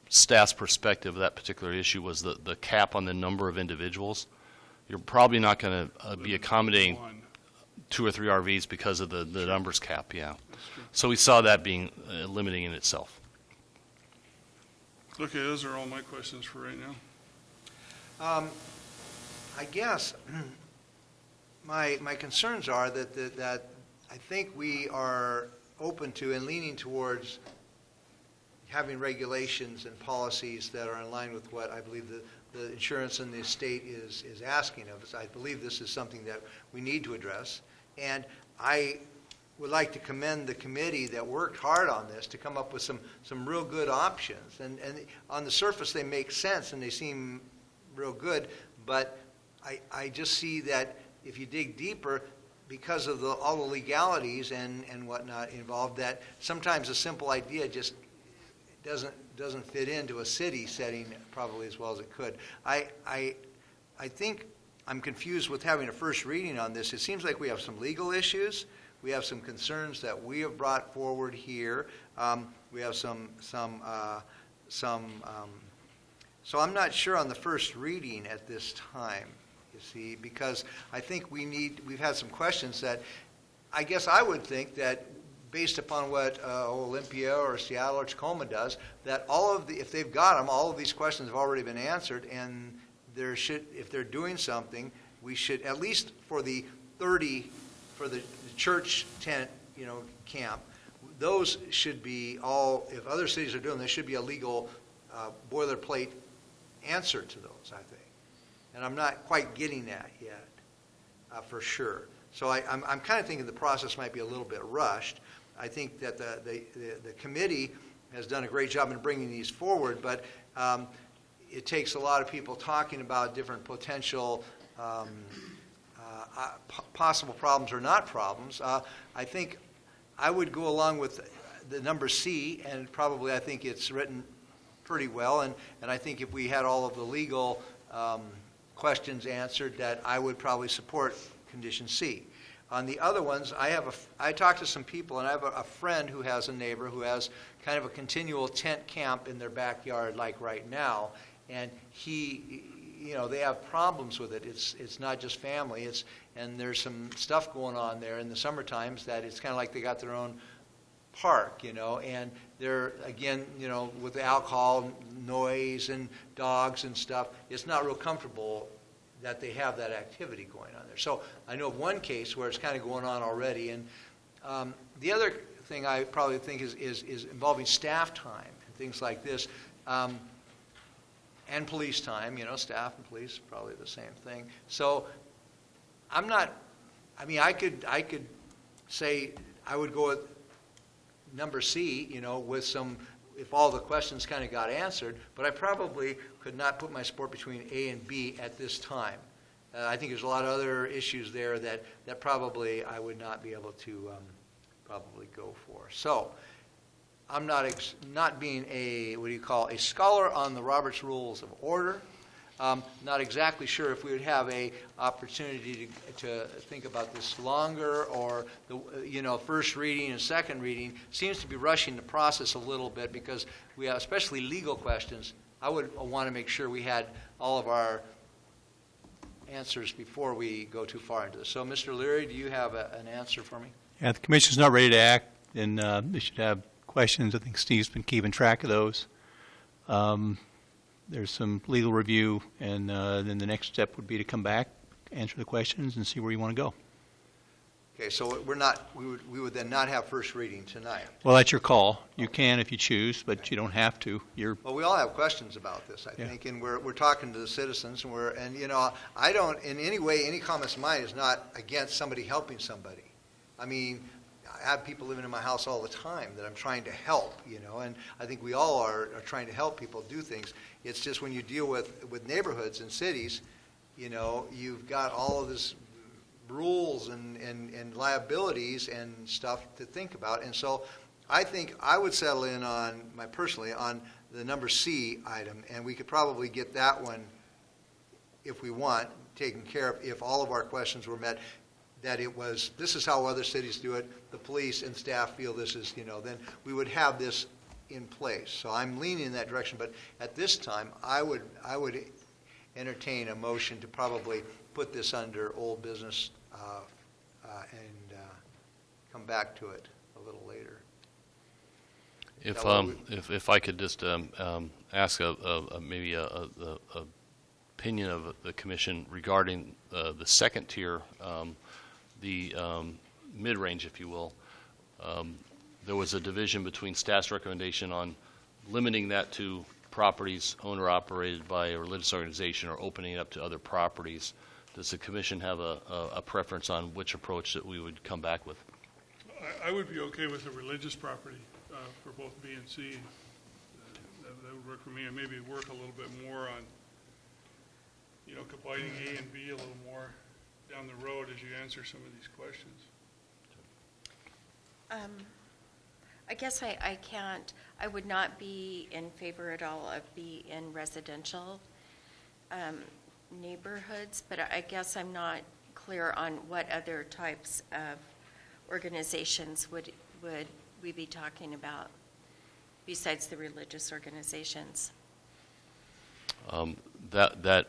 staff's perspective of that particular issue was the cap on the number of individuals. You're probably not going to be accommodating 2 or 3 RVs because of the numbers cap, yeah. So we saw that being limiting in itself. Okay, those are all my questions for right now. I guess my concerns are that I think we are open to and leaning towards having regulations and policies that are in line with what I believe the insurance and the state is asking of us. I believe this is something that we need to address, and I would like to commend the committee that worked hard on this to come up with some real good options. And on the surface, they make sense and they seem real good, but I just see that if you dig deeper, because of all the legalities and whatnot involved, that sometimes a simple idea just doesn't fit into a city setting probably as well as it could. I think I'm confused with having a first reading on this. It seems like we have some legal issues. We have some concerns that we have brought forward here. We have some. So I'm not sure on the first reading at this time. You see, because I think we've had some questions that I guess I would think that based upon what Olympia or Seattle or Tacoma does, that if they've got them, all of these questions have already been answered, and if they're doing something, we should, at least for the 30, for the church tent, camp, those should be all, if other cities are doing, there should be a legal boilerplate answer to those, I think. And I'm not quite getting that yet, for sure. So I'm kind of thinking the process might be a little bit rushed. I think that the committee has done a great job in bringing these forward, but it takes a lot of people talking about different potential possible problems or not problems. I think I would go along with the number C, and probably I think it's written pretty well, and I think if we had all of the legal questions answered, that I would probably support condition C. On the other ones, I talked to some people, and I have a friend who has a neighbor who has kind of a continual tent camp in their backyard like right now, and they have problems with it. It's not just family, and there's some stuff going on there in the summer times that it's kind of like they got their own park, and they're, again, with the alcohol, noise, and dogs and stuff, it's not real comfortable that they have that activity going on there. So I know of one case where it's kind of going on already, and the other thing I probably think is involving staff time and things like this, and police time, staff and police, probably the same thing. So I could say I would go with number C, with some, if all the questions kind of got answered, but I probably could not put my support between A and B at this time. I think there's a lot of other issues there that probably I would not be able to probably go for. So I'm not being a scholar on the Robert's Rules of Order. Not exactly sure if we would have a opportunity to think about this longer, or first reading and second reading seems to be rushing the process a little bit, because we have, especially legal questions, I would want to make sure we had all of our answers before we go too far into this. So, Mr. Leary, do you have an answer for me? Yeah, the commission's not ready to act, and they should have questions. I think Steve's been keeping track of those. There's some legal review, and then the next step would be to come back, answer the questions, and see where you want to go. Okay, so we would then not have first reading tonight. Well, that's your call. You can if you choose, but you don't have to. Well, we all have questions about this, I think, and we're talking to the citizens, and I don't in any way, any comments of mine is not against somebody helping somebody. I mean, I have people living in my house all the time that I'm trying to help, and I think we all are trying to help people do things. It's just when you deal with neighborhoods and cities, you've got all of this rules and liabilities and stuff to think about. And so I think I would settle in on the number C item, and we could probably get that one, if we want, taken care of if all of our questions were met. That this is how other cities do it, the police and staff feel this is, then we would have this in place. So I'm leaning in that direction, but at this time, I would entertain a motion to probably put this under old business and come back to it a little later. If I could just ask maybe a opinion of the commission regarding the second tier, the mid-range, if you will. There was a division between staff's recommendation on limiting that to properties owner-operated by a religious organization or opening it up to other properties. Does the commission have a preference on which approach that we would come back with? I would be okay with a religious property for both B and C. That would work for me, and maybe work a little bit more on, combining A and B a little more down the road as you answer some of these questions. I guess I would not be in favor at all of B in residential neighborhoods, but I guess I'm not clear on what other types of organizations would we be talking about besides the religious organizations? That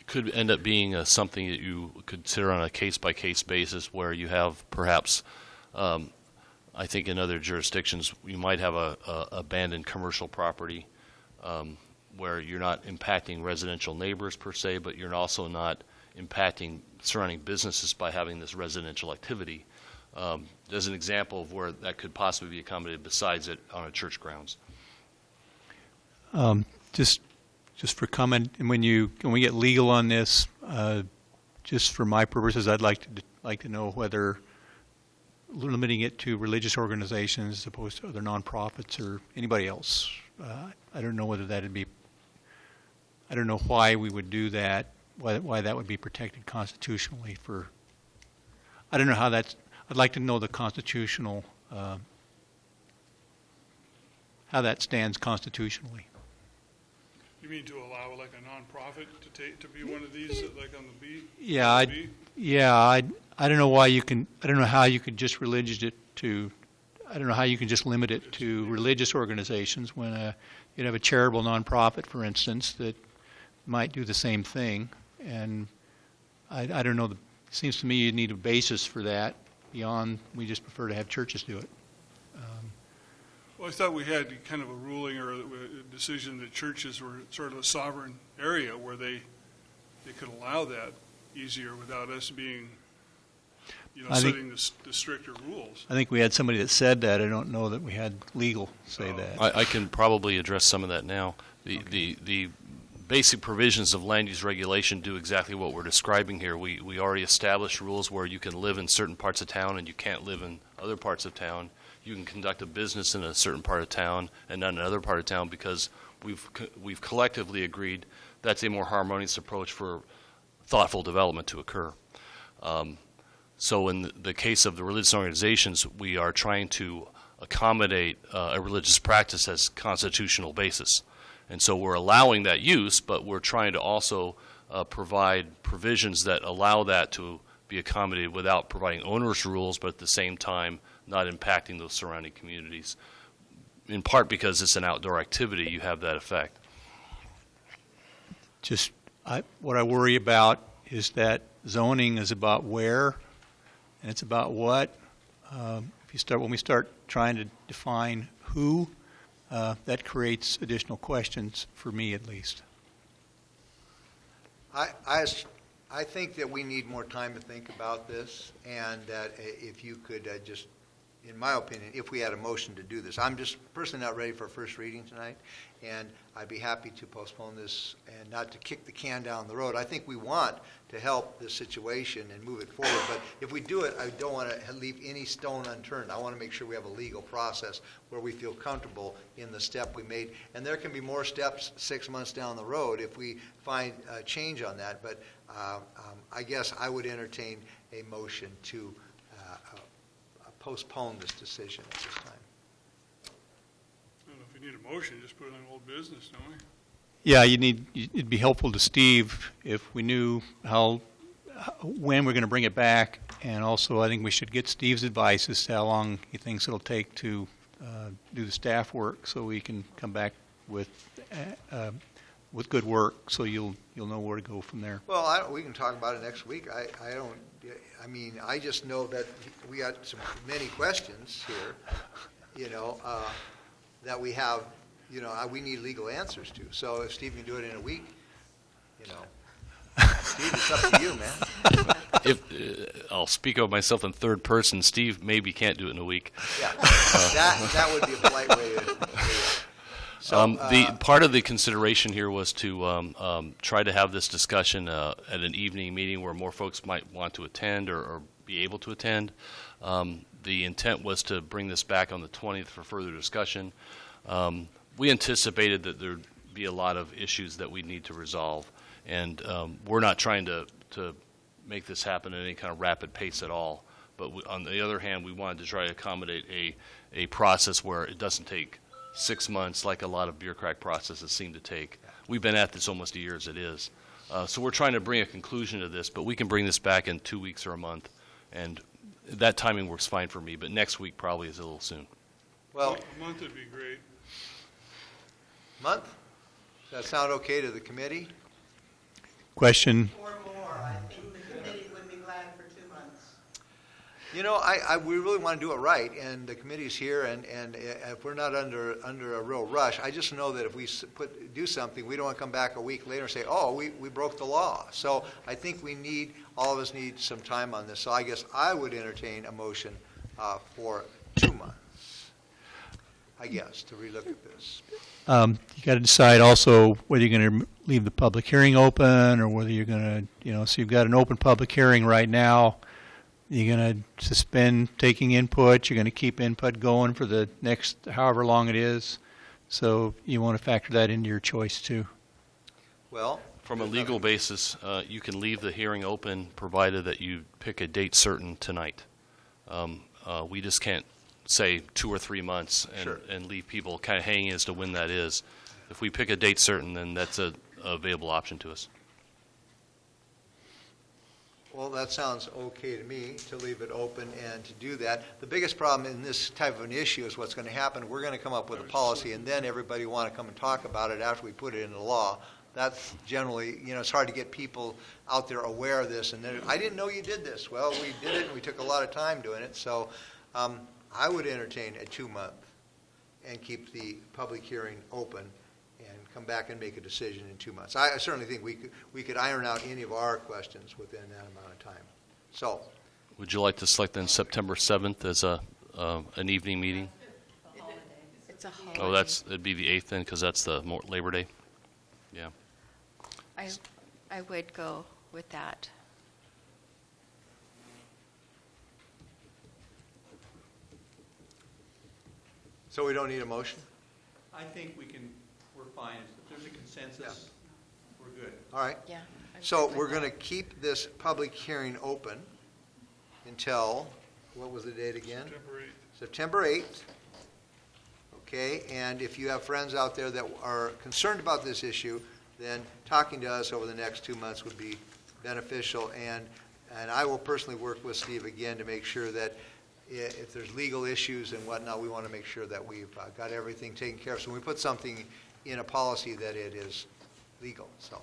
could end up being something that you consider on a case-by-case basis, where you have perhaps, I think in other jurisdictions, you might have a abandoned commercial property where you're not impacting residential neighbors per se, but you're also not impacting surrounding businesses by having this residential activity. As an example of where that could possibly be accommodated besides it on a church grounds. Just for comment, and when we get legal on this, just for my purposes, I'd like to know whether limiting it to religious organizations as opposed to other nonprofits or anybody else. I don't know whether that'd be. I don't know why we would do that. Why that would be protected constitutionally for. I don't know how that's. I'd like to know the constitutional. How that stands constitutionally. You mean to allow like a nonprofit to be one of these, like on the B? Yeah, I don't know why you can. I don't know how you could just limit it to religious organizations when you'd have a charitable nonprofit, for instance, that might do the same thing. And I don't know. It seems to me you need a basis for that beyond. We just prefer to have churches do it. Well, I thought we had kind of a ruling or a decision that churches were sort of a sovereign area where they could allow that easier without us being, setting the stricter rules. I think we had somebody that said that. I don't know that we had legal say that. I can probably address some of that now. The basic provisions of land use regulation do exactly what we're describing here. We already established rules where you can live in certain parts of town and you can't live in other parts of town. You can conduct a business in a certain part of town and not another part of town because we've collectively agreed that's a more harmonious approach for thoughtful development to occur. So in the case of the religious organizations, we are trying to accommodate a religious practice as constitutional basis. And so we're allowing that use, but we're trying to also provide provisions that allow that to be accommodated without providing onerous rules, but at the same time not impacting those surrounding communities. In part because it's an outdoor activity, you have that effect. What I worry about is that zoning is about where, and it's about what. When we start trying to define who, that creates additional questions for me, at least. I think that we need more time to think about this, and that if you could just, in my opinion, if we had a motion to do this. I'm just personally not ready for a first reading tonight, and I'd be happy to postpone this and not to kick the can down the road. I think we want to help this situation and move it forward, but if we do it, I don't want to leave any stone unturned. I want to make sure we have a legal process where we feel comfortable in the step we made, and there can be more steps 6 months down the road if we find a change on that, but I guess I would entertain a motion to postpone this decision at this time. I don't know if we need a motion, just put it on old business, don't we? Yeah, it'd be helpful to Steve if we knew when we're going to bring it back, and also I think we should get Steve's advice as to how long he thinks it'll take to do the staff work, so we can come back with good work, so you'll know where to go from there. Well, we can talk about it next week. I just know that we got many questions here, that we have, we need legal answers to. So if Steve can do it in a week, Steve, it's up to you, man. I'll speak of myself in third person. Steve maybe can't do it in a week. Yeah, that would be a polite way to do it. So, the part of the consideration here was to try to have this discussion at an evening meeting where more folks might want to attend or be able to attend. The intent was to bring this back on the 20th for further discussion. We anticipated that there'd be a lot of issues that we need to resolve, and we're not trying to make this happen at any kind of rapid pace at all. But on the other hand, we wanted to try to accommodate a process where it doesn't take 6 months like a lot of bureaucratic processes seem to take. We've been at this almost a year as it is. So we're trying to bring a conclusion to this, but we can bring this back in 2 weeks or a month, and that timing works fine for me, but next week probably is a little soon. Well, A month would be great. month? Does that sound okay to the committee? Question, Or more, I think the committee would be glad for 2 months. You know, we really want to do it right, and the committee's here, and if we're not under a real rush, I just know that if we do something, we don't want to come back a week later and say, oh, we broke the law. So I think all of us need some time on this. So I guess I would entertain a motion for 2 months, I guess, to relook at this. you got to decide also whether you're going to leave the public hearing open or whether you're going to, so you've got an open public hearing right now. You're going to suspend taking input. You're going to keep input going for the next however long it is. So you want to factor that into your choice too. Well, From a legal basis, you can leave the hearing open provided that you pick a date certain tonight. We just can't say 2 or 3 months Sure. and leave people kind of hanging as to when that is. If we pick a date certain, then that's a available option to us. well, that sounds okay to me, to leave it open and to do that. The biggest problem in this type of an issue is what's going to happen. We're going to come up with a policy, and then everybody want to come and talk about it after we put it into law. That's generally, it's hard to get people out there aware of this. And then, I didn't know you did this. Well, we did it, and we took a lot of time doing it. So I would entertain a 2-month and keep the public hearing open and come back and make a decision in 2 months. I certainly think we could iron out any of our questions within that amount of time. So, Would you like to select then September 7th as an evening meeting? It's a holiday. Oh, it'd be the 8th then, because that's the Labor Day? Yeah. I would go with that. so we don't need a motion? I think we're fine. If there's a consensus, we're good. All right. Yeah. So we're going to keep this public hearing open until, what was the date again? September 8th. September 8th. Okay, and if you have friends out there that are concerned about this issue, then talking to us over the next 2 months would be beneficial. And I will personally work with Steve again to make sure that if there's legal issues and whatnot, we want to make sure that we've got everything taken care of. So when we put something in a policy, that it is legal. So,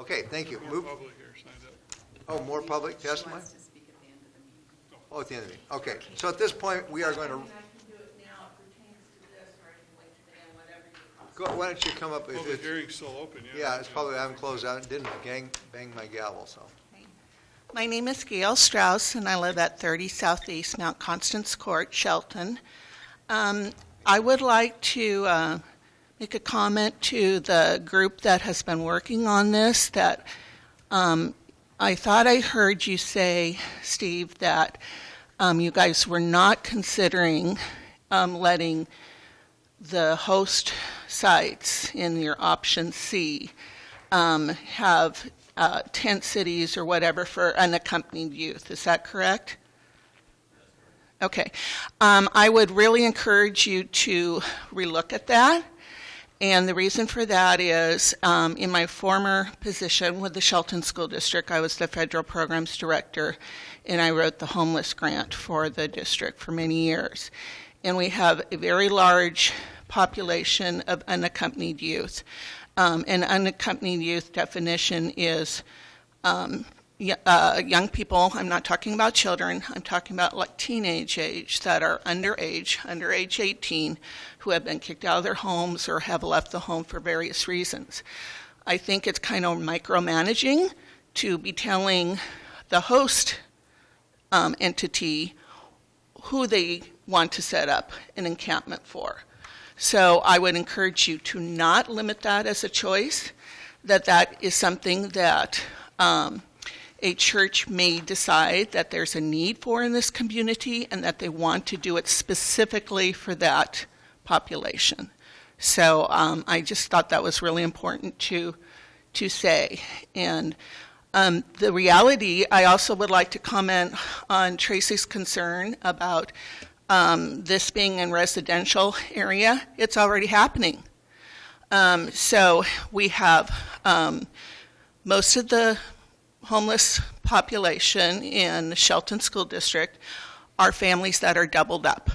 okay, thank you. More public here signed up. Oh, more public testimony? Wants to speak at the end of the meeting. Oh, at the end of the meeting. Okay, so at this point, we are going to, I can do it now, it pertains to this, or I can wait to the end, whatever you why don't you come up with Public it? hearing's still open, yeah. Yeah, it's probably, I haven't closed out, didn't bang my gavel, so. My name is Gail Strauss, and I live at 30 Southeast Mount Constance Court, Shelton. I would like to make a comment to the group that has been working on this, that I thought I heard you say, Steve, that you guys were not considering letting the host sites in your option C have tent cities or whatever for unaccompanied youth. Is that correct? Okay. I would really encourage you to relook at that. And the reason for that is in my former position with the Shelton School District, I was the federal programs director, and I wrote the homeless grant for the district for many years. And we have a very large population of unaccompanied youth. An unaccompanied youth definition is young people. I'm not talking about children. I'm talking about like teenage age that are under age 18, who have been kicked out of their homes or have left the home for various reasons. I think it's kind of micromanaging to be telling the host entity who they want to set up an encampment for. So I would encourage you to not limit that as a choice, that is something that a church may decide that there's a need for in this community and that they want to do it specifically for that population. So I just thought that was really important to say. And the reality, I also would like to comment on Tracy's concern about this being in residential area. It's already happening. So we have most of the homeless population in the Shelton School District are families that are doubled up.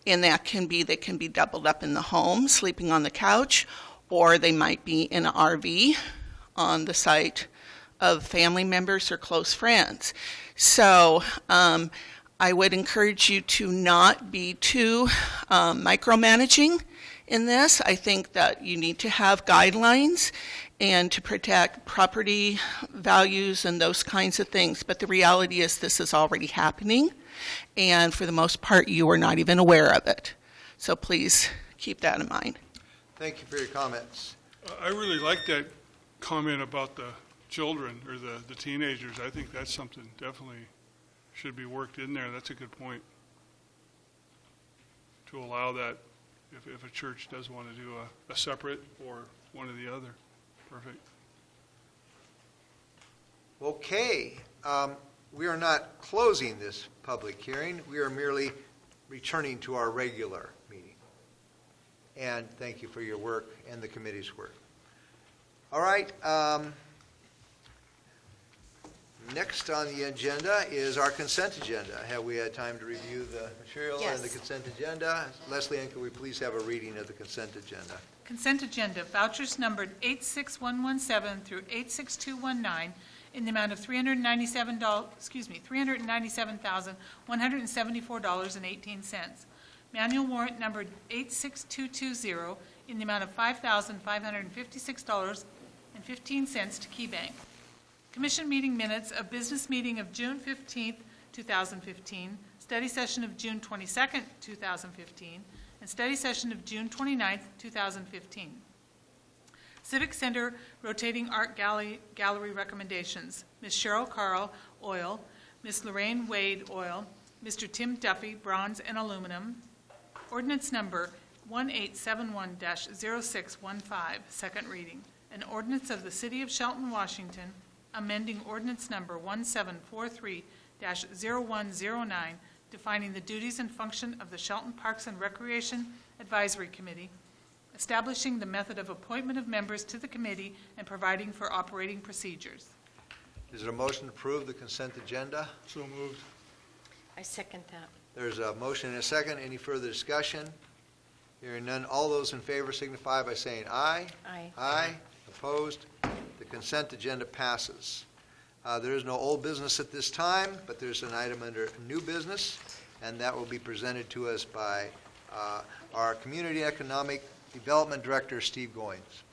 And they can be doubled up in the home, sleeping on the couch, or they might be in an RV on the site of family members or close friends. So I would encourage you to not be too micromanaging in this. I think that you need to have guidelines and to protect property values and those kinds of things. But the reality is this is already happening, and for the most part, you are not even aware of it. So please keep that in mind. Thank you for your comments. I really like that comment about the children or the teenagers. I think that's something definitely should be worked in there. That's a good point. To allow that if a church does want to do a separate or one or the other. Perfect. Okay, we are not closing this public hearing. We are merely returning to our regular meeting. And thank you for your work and the committee's work. All right, next on the agenda is our consent agenda. Have we had time to review the material and the Yes. consent agenda? Leslie Ann, can we please have a reading of the consent agenda? Consent agenda, vouchers numbered 86117 through 86219 in the amount of $397,174.18. Manual warrant numbered 86220 in the amount of $5,556.15 to Key Bank. Commission meeting minutes of business meeting of June 15th, 2015, study session of June 22nd, 2015, and study session of June 29th, 2015. Civic Center Rotating Art Gallery recommendations. Ms. Cheryl Carl, oil. Ms. Lorraine Wade, oil. Mr. Tim Duffy, bronze and aluminum. Ordinance number 1871-0615, second reading. An ordinance of the City of Shelton, Washington, amending ordinance number 1743-0109, defining the duties and function of the Shelton Parks and Recreation Advisory Committee, establishing the method of appointment of members to the committee, and providing for operating procedures. Is there a motion to approve the consent agenda? So moved. I second that. There's a motion and a second. Any further discussion? Hearing none. All those in favor signify by saying aye. Aye. Aye. Opposed? The consent agenda passes. There is no old business at this time, but there's an item under new business, and that will be presented to us by our Community Economic Development Director, Steve Goins.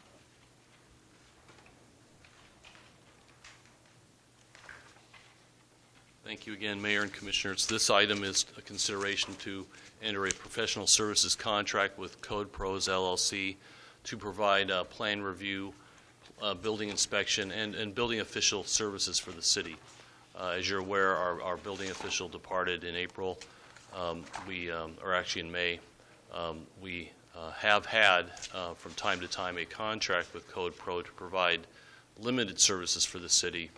Thank you again, Mayor and Commissioners. This item is a consideration to enter a professional services contract with Code Pros LLC to provide plan review, building inspection, and building official services for the city. As you're aware, our building official departed in April. Or actually in May. We have had, from time to time, a contract with Code Pro to provide limited services for the city,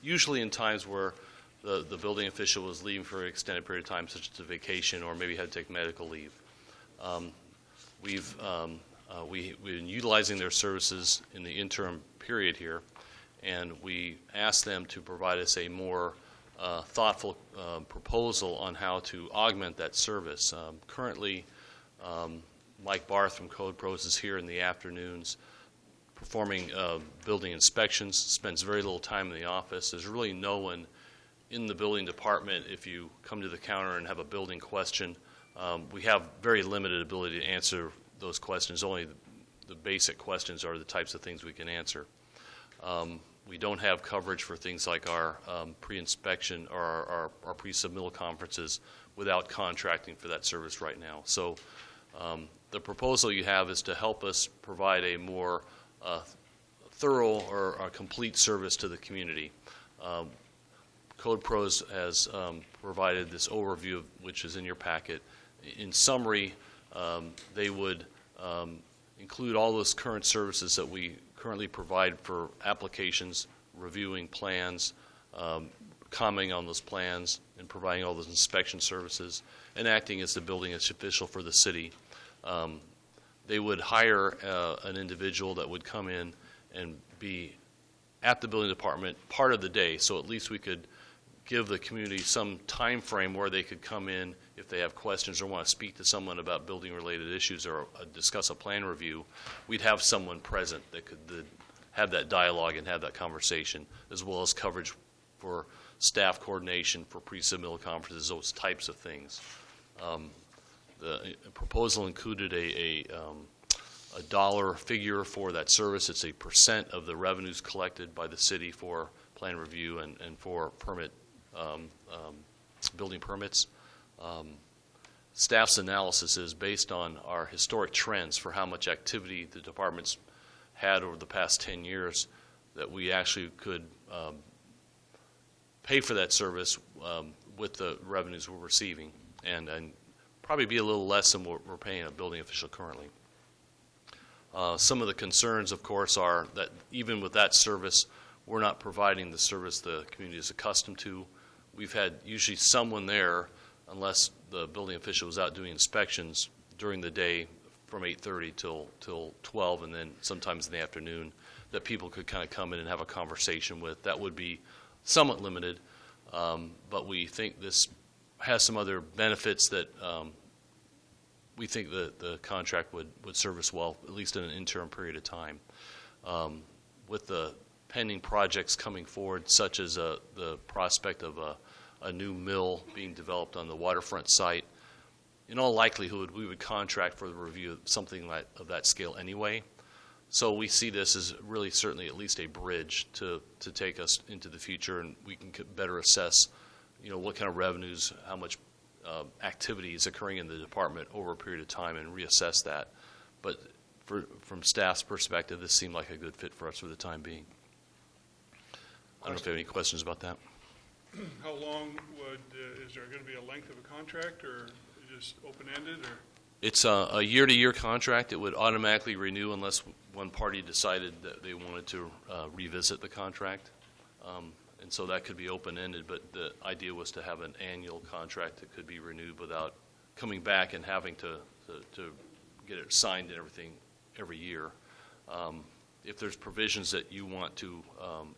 usually in times where the building official was leaving for an extended period of time, such as a vacation or maybe had to take medical leave. We've been utilizing their services in the interim period here, and we asked them to provide us a more thoughtful proposal on how to augment that service. Currently, Mike Barth from Code Pros is here in the afternoons performing building inspections, spends very little time in the office. There's really no one in the building department. If you come to the counter and have a building question, we have very limited ability to answer those questions. Only the basic questions are the types of things we can answer. We don't have coverage for things like our pre-inspection or our pre-submittal conferences without contracting for that service right now. So the proposal you have is to help us provide a more thorough or a complete service to the community. Code Pros has provided this overview, which is in your packet. In summary, they would include all those current services that we currently provide for applications, reviewing plans, commenting on those plans, and providing all those inspection services, and acting as the building official for the city. They would hire an individual that would come in and be at the building department part of the day, so at least we could give the community some time frame where they could come in if they have questions or want to speak to someone about building-related issues or discuss a plan review. We'd have someone present that could have that dialogue and have that conversation, as well as coverage for staff coordination for pre-submittal conferences, those types of things. The proposal included a dollar figure for that service. It's a % of the revenues collected by the city for plan review and for permit building permits. Staff's analysis is based on our historic trends for how much activity the department's had over the past 10 years, that we actually could pay for that service with the revenues we're receiving, and probably be a little less than what we're paying a building official currently. Some of the concerns, of course, are that even with that service, we're not providing the service the community is accustomed to. We've had usually someone there, unless the building official was out doing inspections during the day from 8:30 till 12, and then sometimes in the afternoon, that people could kind of come in and have a conversation with. That would be somewhat limited, but we think this has some other benefits that we think the contract would serve us well, at least in an interim period of time. With the pending projects coming forward, such as the prospect of a new mill being developed on the waterfront site, in all likelihood, we would contract for the review of something of that scale anyway. So we see this as really certainly at least a bridge to take us into the future, and we can better assess, what kind of revenues, how much activity is occurring in the department over a period of time, and reassess that. But from staff's perspective, this seemed like a good fit for us for the time being. I don't know if you have any questions about that. How long is there going to be a length of a contract, or just open-ended, or? It's a year-to-year contract. It would automatically renew unless one party decided that they wanted to revisit the contract. And so that could be open-ended, but the idea was to have an annual contract that could be renewed without coming back and having to get it signed and everything every year. If there's provisions that you want to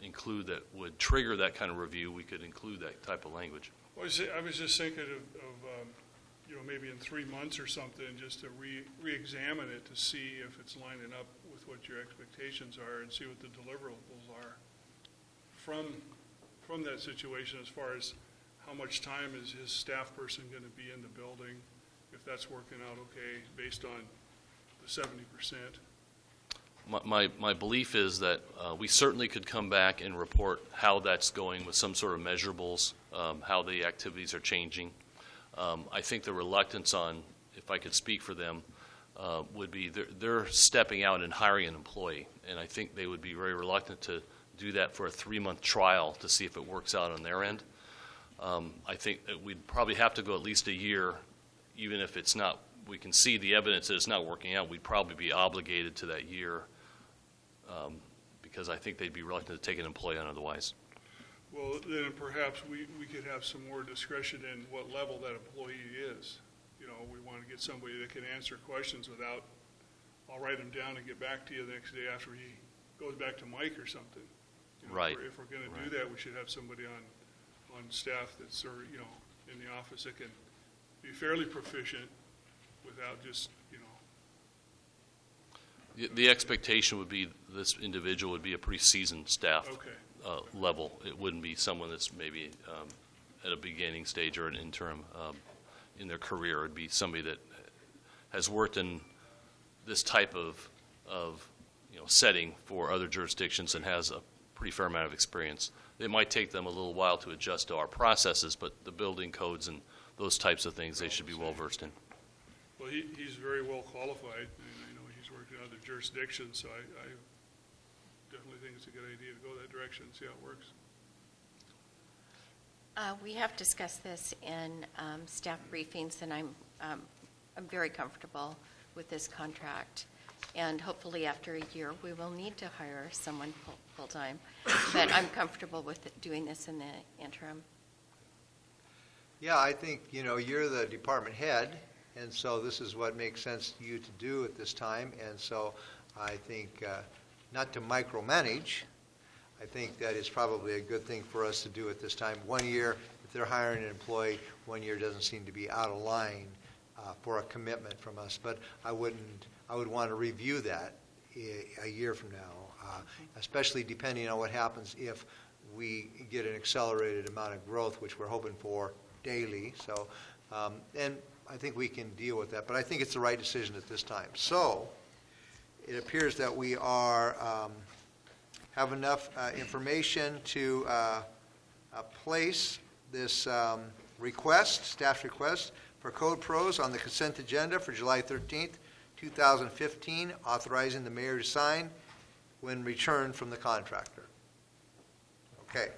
include that would trigger that kind of review, we could include that type of language. Well, I was just thinking of maybe in 3 months or something, just to re-examine it to see if it's lining up with what your expectations are and see what the deliverables are from that situation, as far as how much time is his staff person going to be in the building, if that's working out okay based on the 70%. My belief is that we certainly could come back and report how that's going with some sort of measurables, how the activities are changing. I think the reluctance on, if I could speak for them, would be they're stepping out and hiring an employee, and I think they would be very reluctant to do that for a 3-month trial to see if it works out on their end. I think that we'd probably have to go at least a year, even if it's not, we can see the evidence that it's not working out, we'd probably be obligated to that year, because I think they'd be reluctant to take an employee on otherwise. Well, then perhaps we could have some more discretion in what level that employee is. We want to get somebody that can answer questions without, I'll write them down and get back to you the next day after he goes back to Mike or something. Right. If we're going to do that, we should have somebody on staff that's, in the office that can be fairly proficient without just, The expectation would be this individual would be a pretty seasoned staff Okay. level. It wouldn't be someone that's maybe at a beginning stage or an interim in their career. It would be somebody that has worked in this type of setting for other jurisdictions and has a pretty fair amount of experience. It might take them a little while to adjust to our processes, but the building codes and those types of things they should be well versed in. Well, he's very well qualified. He's worked in other jurisdictions, so I definitely think it's a good idea to go that direction and see how it works. We have discussed this in staff briefings, and I'm very comfortable with this contract. And hopefully after a year, we will need to hire someone full-time. But I'm comfortable with doing this in the interim. Yeah, I think, you're the department head, and so this is what makes sense to you to do at this time. And so I think, not to micromanage, I think that is probably a good thing for us to do at this time. 1 year, if they're hiring an employee, 1 year doesn't seem to be out of line for a commitment from us. But I would want to review that a year from now, especially depending on what happens if we get an accelerated amount of growth, which we're hoping for daily. So, and I think we can deal with that. But I think it's the right decision at this time. So it appears that we are have enough information to place this staff request for Code Pros on the consent agenda for July 13th, 2015, authorizing the mayor to sign when returned from the contractor. Okay.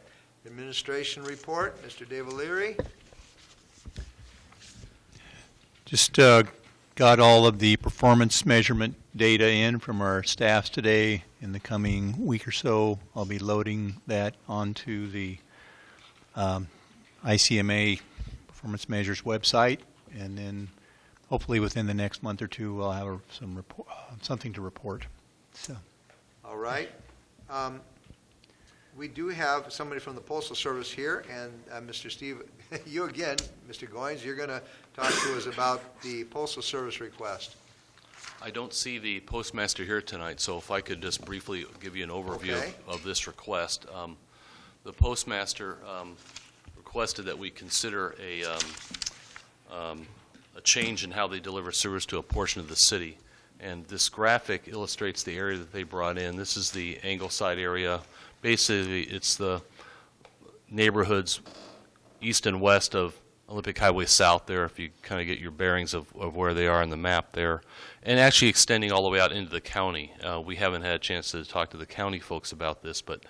Administration report, Mr. Dave O'Leary. Just got all of the performance measurement data in from our staffs today. In the coming week or so, I'll be loading that onto the ICMA Performance Measures website, and then hopefully within the next month or two, we'll have something to report. So. All right. We do have somebody from the Postal Service here, and Mr. Steve, you again, Mr. Goins, you're going to talk to us about the Postal Service request. I don't see the postmaster here tonight, so if I could just briefly give you an overview of this request. The postmaster requested that we consider a change in how they deliver service to a portion of the city. And this graphic illustrates the area that they brought in. This is the Angleside area. Basically, it's the neighborhoods east and west of Olympic Highway South there, if you kind of get your bearings of where they are on the map there, and actually extending all the way out into the county. We haven't had a chance to talk to the county folks about this, but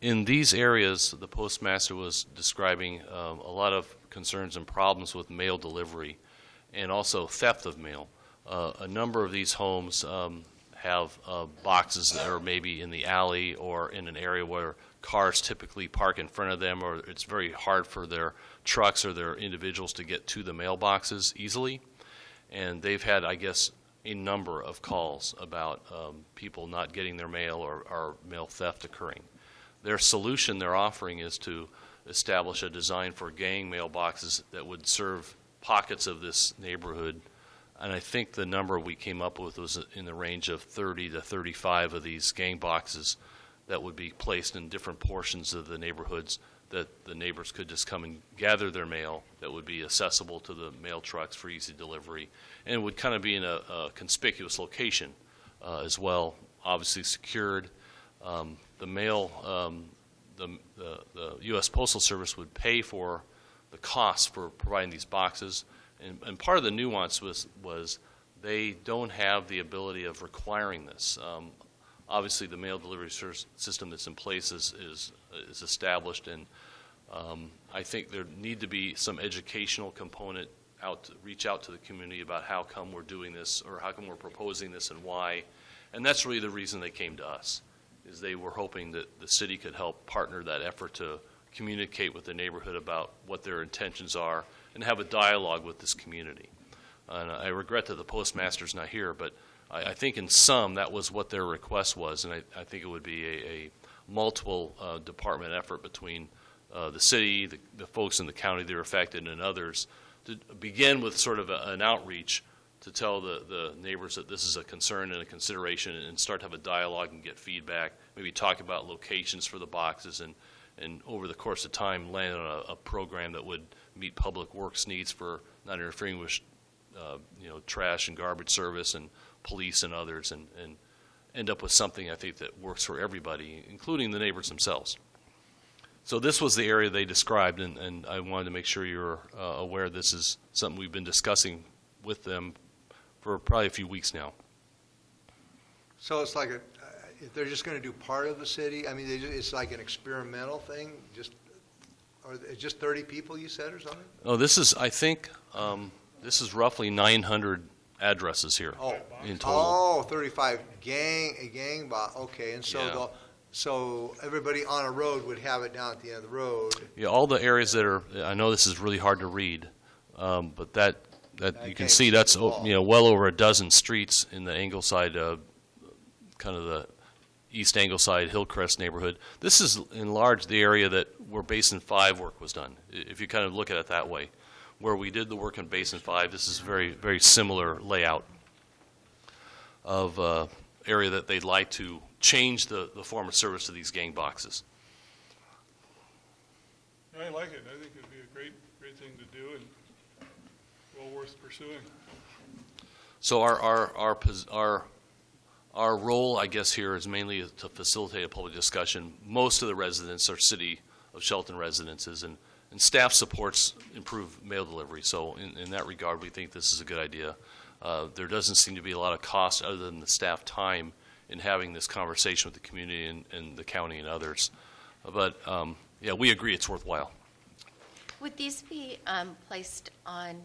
in these areas, the postmaster was describing a lot of concerns and problems with mail delivery and also theft of mail. A number of these homes have boxes that are maybe in the alley or in an area where cars typically park in front of them, or it's very hard for their trucks or their individuals to get to the mailboxes easily. And they've had, I guess, a number of calls about people not getting their mail or mail theft occurring. Their solution they're offering is to establish a design for gang mailboxes that would serve pockets of this neighborhood. And I think the number we came up with was in the range of 30 to 35 of these gang boxes that would be placed in different portions of the neighborhoods that the neighbors could just come and gather their mail that would be accessible to the mail trucks for easy delivery, and would kind of be in a conspicuous location as well, obviously secured. The mail, the U.S. Postal Service would pay for the costs for providing these boxes, and part of the nuance was they don't have the ability of requiring this. Obviously, the mail delivery system that's in place is established, and I think there need to be some educational component reach out to the community about how come we're doing this, or how come we're proposing this, and why. And that's really the reason they came to us, is they were hoping that the city could help partner that effort to communicate with the neighborhood about what their intentions are and have a dialogue with this community. And I regret that the postmaster's not here, but I think in sum that was what their request was, and I think it would be a multiple department effort between the city, the folks in the county that are affected, and others, to begin with sort of an outreach to tell the neighbors that this is a concern and a consideration, and start to have a dialogue and get feedback, maybe talk about locations for the boxes, and over the course of time land on a program that would meet public works needs for not interfering with trash and garbage service and police and others, and end up with something I think that works for everybody, including the neighbors themselves. So this was the area they described, and I wanted to make sure you're aware this is something we've been discussing with them for probably a few weeks now. So it's like if they're just going to do part of the city, I mean, it's like an experimental thing, just or just 30 people you said or something? Oh, this is, I think, this is roughly 900 addresses here Oh, in total. 35 gang, okay, and so Yeah. so everybody on a road would have it down at the end of the road. Yeah, all the areas that are, I know this is really hard to read, but that I you can't can see see that's, the wall. well over a dozen streets in the Ingleside, kind of the East Ingleside, Hillcrest neighborhood. This is in large the area that where Basin 5 work was done, if you kind of look at it that way. Where we did the work in Basin 5, this is very, very similar layout of area that they'd like to change the form of service to these gang boxes. I like it. I think it'd be a great thing to do and well worth pursuing. So our role, I guess, here is mainly to facilitate a public discussion. Most of the residents are City of Shelton residences, and staff supports improved mail delivery. So in that regard, we think this is a good idea. There doesn't seem to be a lot of cost other than the staff time in having this conversation with the community and the county and others. But yeah, we agree it's worthwhile. Would these be placed on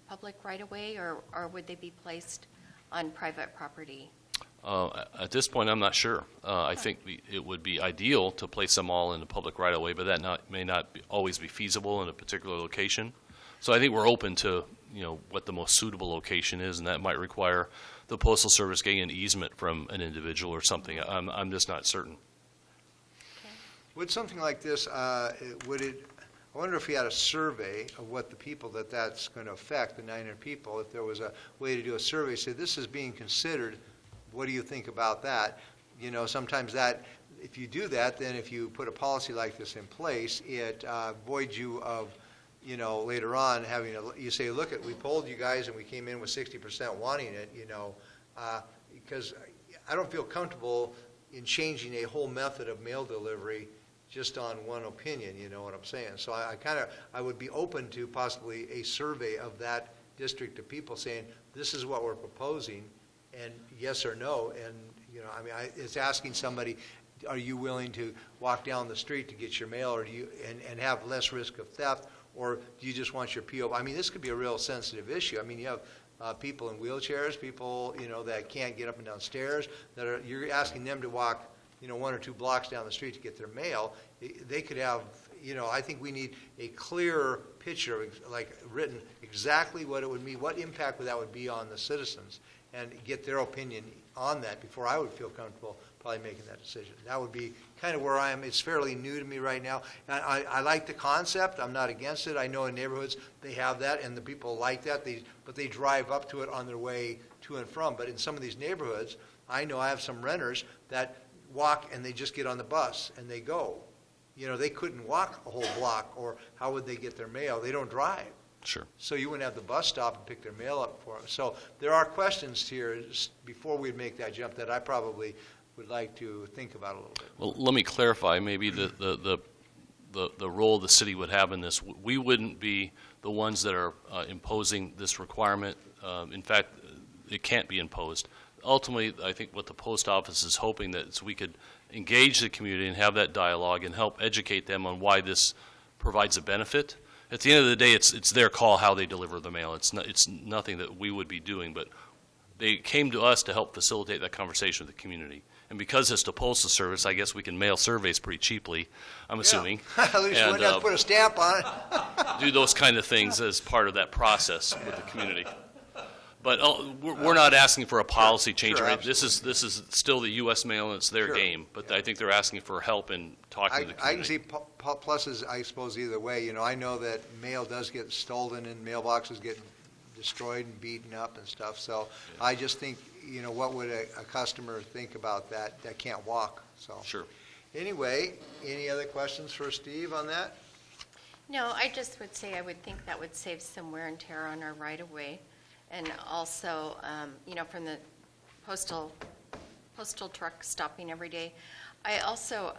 public right-of-way, or would they be placed on private property? At this point, I'm not sure. I think it would be ideal to place them all in the public right-of-way, but that may not always be feasible in a particular location. So I think we're open to what the most suitable location is, and that might require the Postal Service getting an easement from an individual or something. I'm just not certain. Would something like this, I wonder if you had a survey of what the people that's going to affect, the 900 people, if there was a way to do a survey, say this is being considered, what do you think about that? Sometimes that, if you do that, then if you put a policy like this in place, it voids you of, later on having you say, look, we polled you guys and we came in with 60% wanting it, because I don't feel comfortable in changing a whole method of mail delivery just on one opinion, you know what I'm saying? So I would be open to possibly a survey of that district of people saying, this is what we're proposing, and yes or no, and, it's asking somebody, are you willing to walk down the street to get your mail, or do you, and have less risk of theft, or do you just want your P.O.? This could be a real sensitive issue. You have people in wheelchairs, people, that can't get up and down stairs, you're asking them to walk 1 or 2 blocks down the street to get their mail. They could have, I think we need a clearer picture, like written exactly what it would mean, what impact that would be on the citizens, and get their opinion on that before I would feel comfortable probably making that decision. That would be kind of where I am. It's fairly new to me right now. I like the concept. I'm not against it. I know in neighborhoods they have that, and the people like that, but they drive up to it on their way to and from. But in some of these neighborhoods, I know I have some renters that walk and they just get on the bus and they go. They couldn't walk a whole block, or how would they get their mail? They don't drive. Sure. So you wouldn't have the bus stop and pick their mail up for them. So there are questions here before we make that jump that I probably would like to think about a little bit. Well, let me clarify maybe the role the city would have in this. We wouldn't be the ones that are imposing this requirement. In fact, it can't be imposed. Ultimately, I think what the post office is hoping that is we could engage the community and have that dialogue and help educate them on why this provides a benefit. At the end of the day, it's their call how they deliver the mail. It's nothing that we would be doing, but they came to us to help facilitate that conversation with the community. And because it's the Postal Service, I guess we can mail surveys pretty cheaply, I'm assuming. At least you wouldn't have to put a stamp on it. Do those kind of things as part of that process with the community. But we're not asking for a policy change. Sure, this is still the U.S. mail, and it's their Sure. game. But I think they're asking for help in talking to the I can community. see pluses, I suppose, either way. I know that mail does get stolen and mailboxes get destroyed and beaten up and stuff. So I just think, what would a customer think about that can't walk? So Sure. Anyway, any other questions for Steve on that? No, I just would say I would think that would save some wear and tear on our right-of-way. And also, from the postal truck stopping every day. I also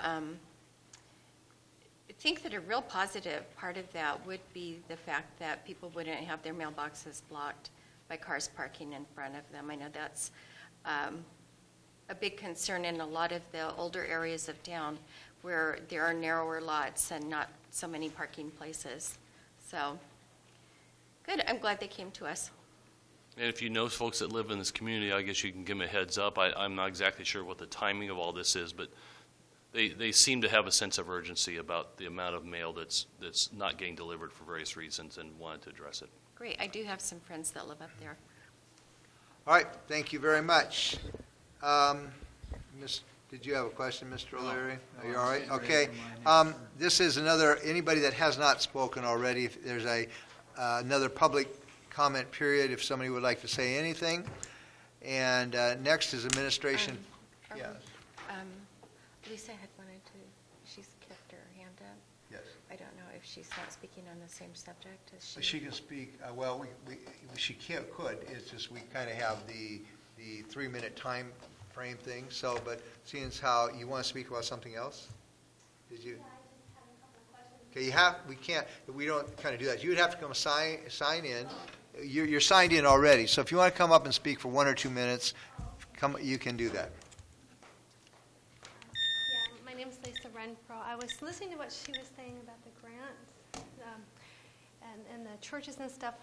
think that a real positive part of that would be the fact that people wouldn't have their mailboxes blocked by cars parking in front of them. I know that's a big concern in a lot of the older areas of town where there are narrower lots and not so many parking places. So, good, I'm glad they came to us. And if you know folks that live in this community, I guess you can give them a heads up. I'm not exactly sure what the timing of all this is, but they seem to have a sense of urgency about the amount of mail that's not getting delivered for various reasons and wanted to address it. Great, I do have some friends that live up there. All right, thank you very much. Did you have a question, Mr. O'Leary? Are you all right? Okay. This is anybody that has not spoken already, if there's another public comment period, if somebody would like to say anything. And next is administration. Yes. Lisa had wanted to, she's kept her hand up. Yes. I don't know if she's not speaking on the same subject as she. She can speak, well, she could, it's just we kind of have the 3-minute time frame thing, so, but seeing as how you want to speak about something else? Did you? Okay, we don't kind of do that. You would have to come sign in. You're signed in already, so if you want to come up and speak for 1 or 2 minutes, you can do that. Yeah, my name's Lisa Renfro. I was listening to what she was saying about the grants and the churches and stuff,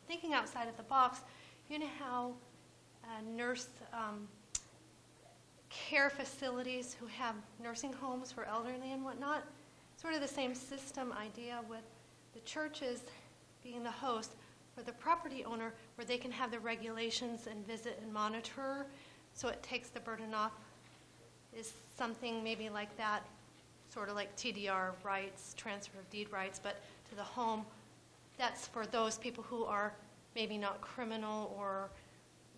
thinking outside of the box. You know how nurse care facilities who have nursing homes for elderly and whatnot, sort of the same system idea with the churches being the host for the property owner, where they can have the regulations and visit and monitor, so it takes the burden off. Is something maybe like that, sort of like TDR rights, transfer of deed rights, but to the home. That's for those people who are maybe not criminal, or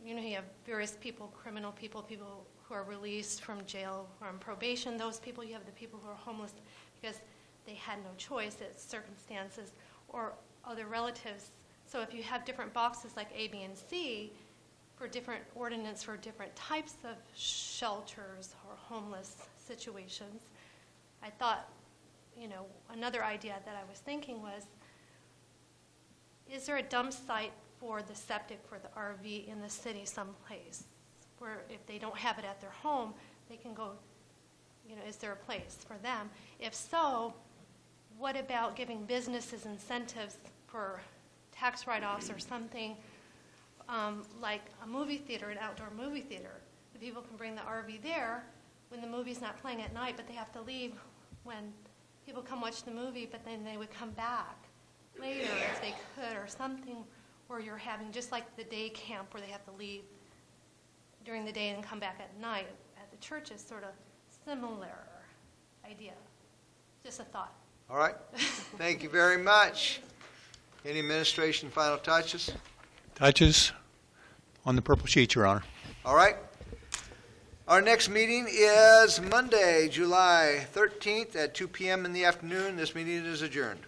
you have various people, criminal people, people who are released from jail or on probation. Those people, you have the people who are homeless because they had no choice, it's circumstances, or other relatives. So if you have different boxes like A, B, and C for different ordinance for different types of shelters or homeless situations, I thought, another idea that I was thinking was, is there a dump site for the septic for the RV in the city someplace, where if they don't have it at their home, they can go, is there a place for them? If so, what about giving businesses incentives for tax write-offs or something like a movie theater, an outdoor movie theater? The people can bring the RV there when the movie's not playing at night, but they have to leave when people come watch the movie, but then they would come back later if they could, or something where you're having just like the day camp where they have to leave during the day and come back at night. At the church is sort of similar idea. Just a thought. All right. Thank you very much. Any administration final touches? Touches on the purple sheet, Your Honor. All right. Our next meeting is Monday, July 13th at 2 p.m. in the afternoon. This meeting is adjourned.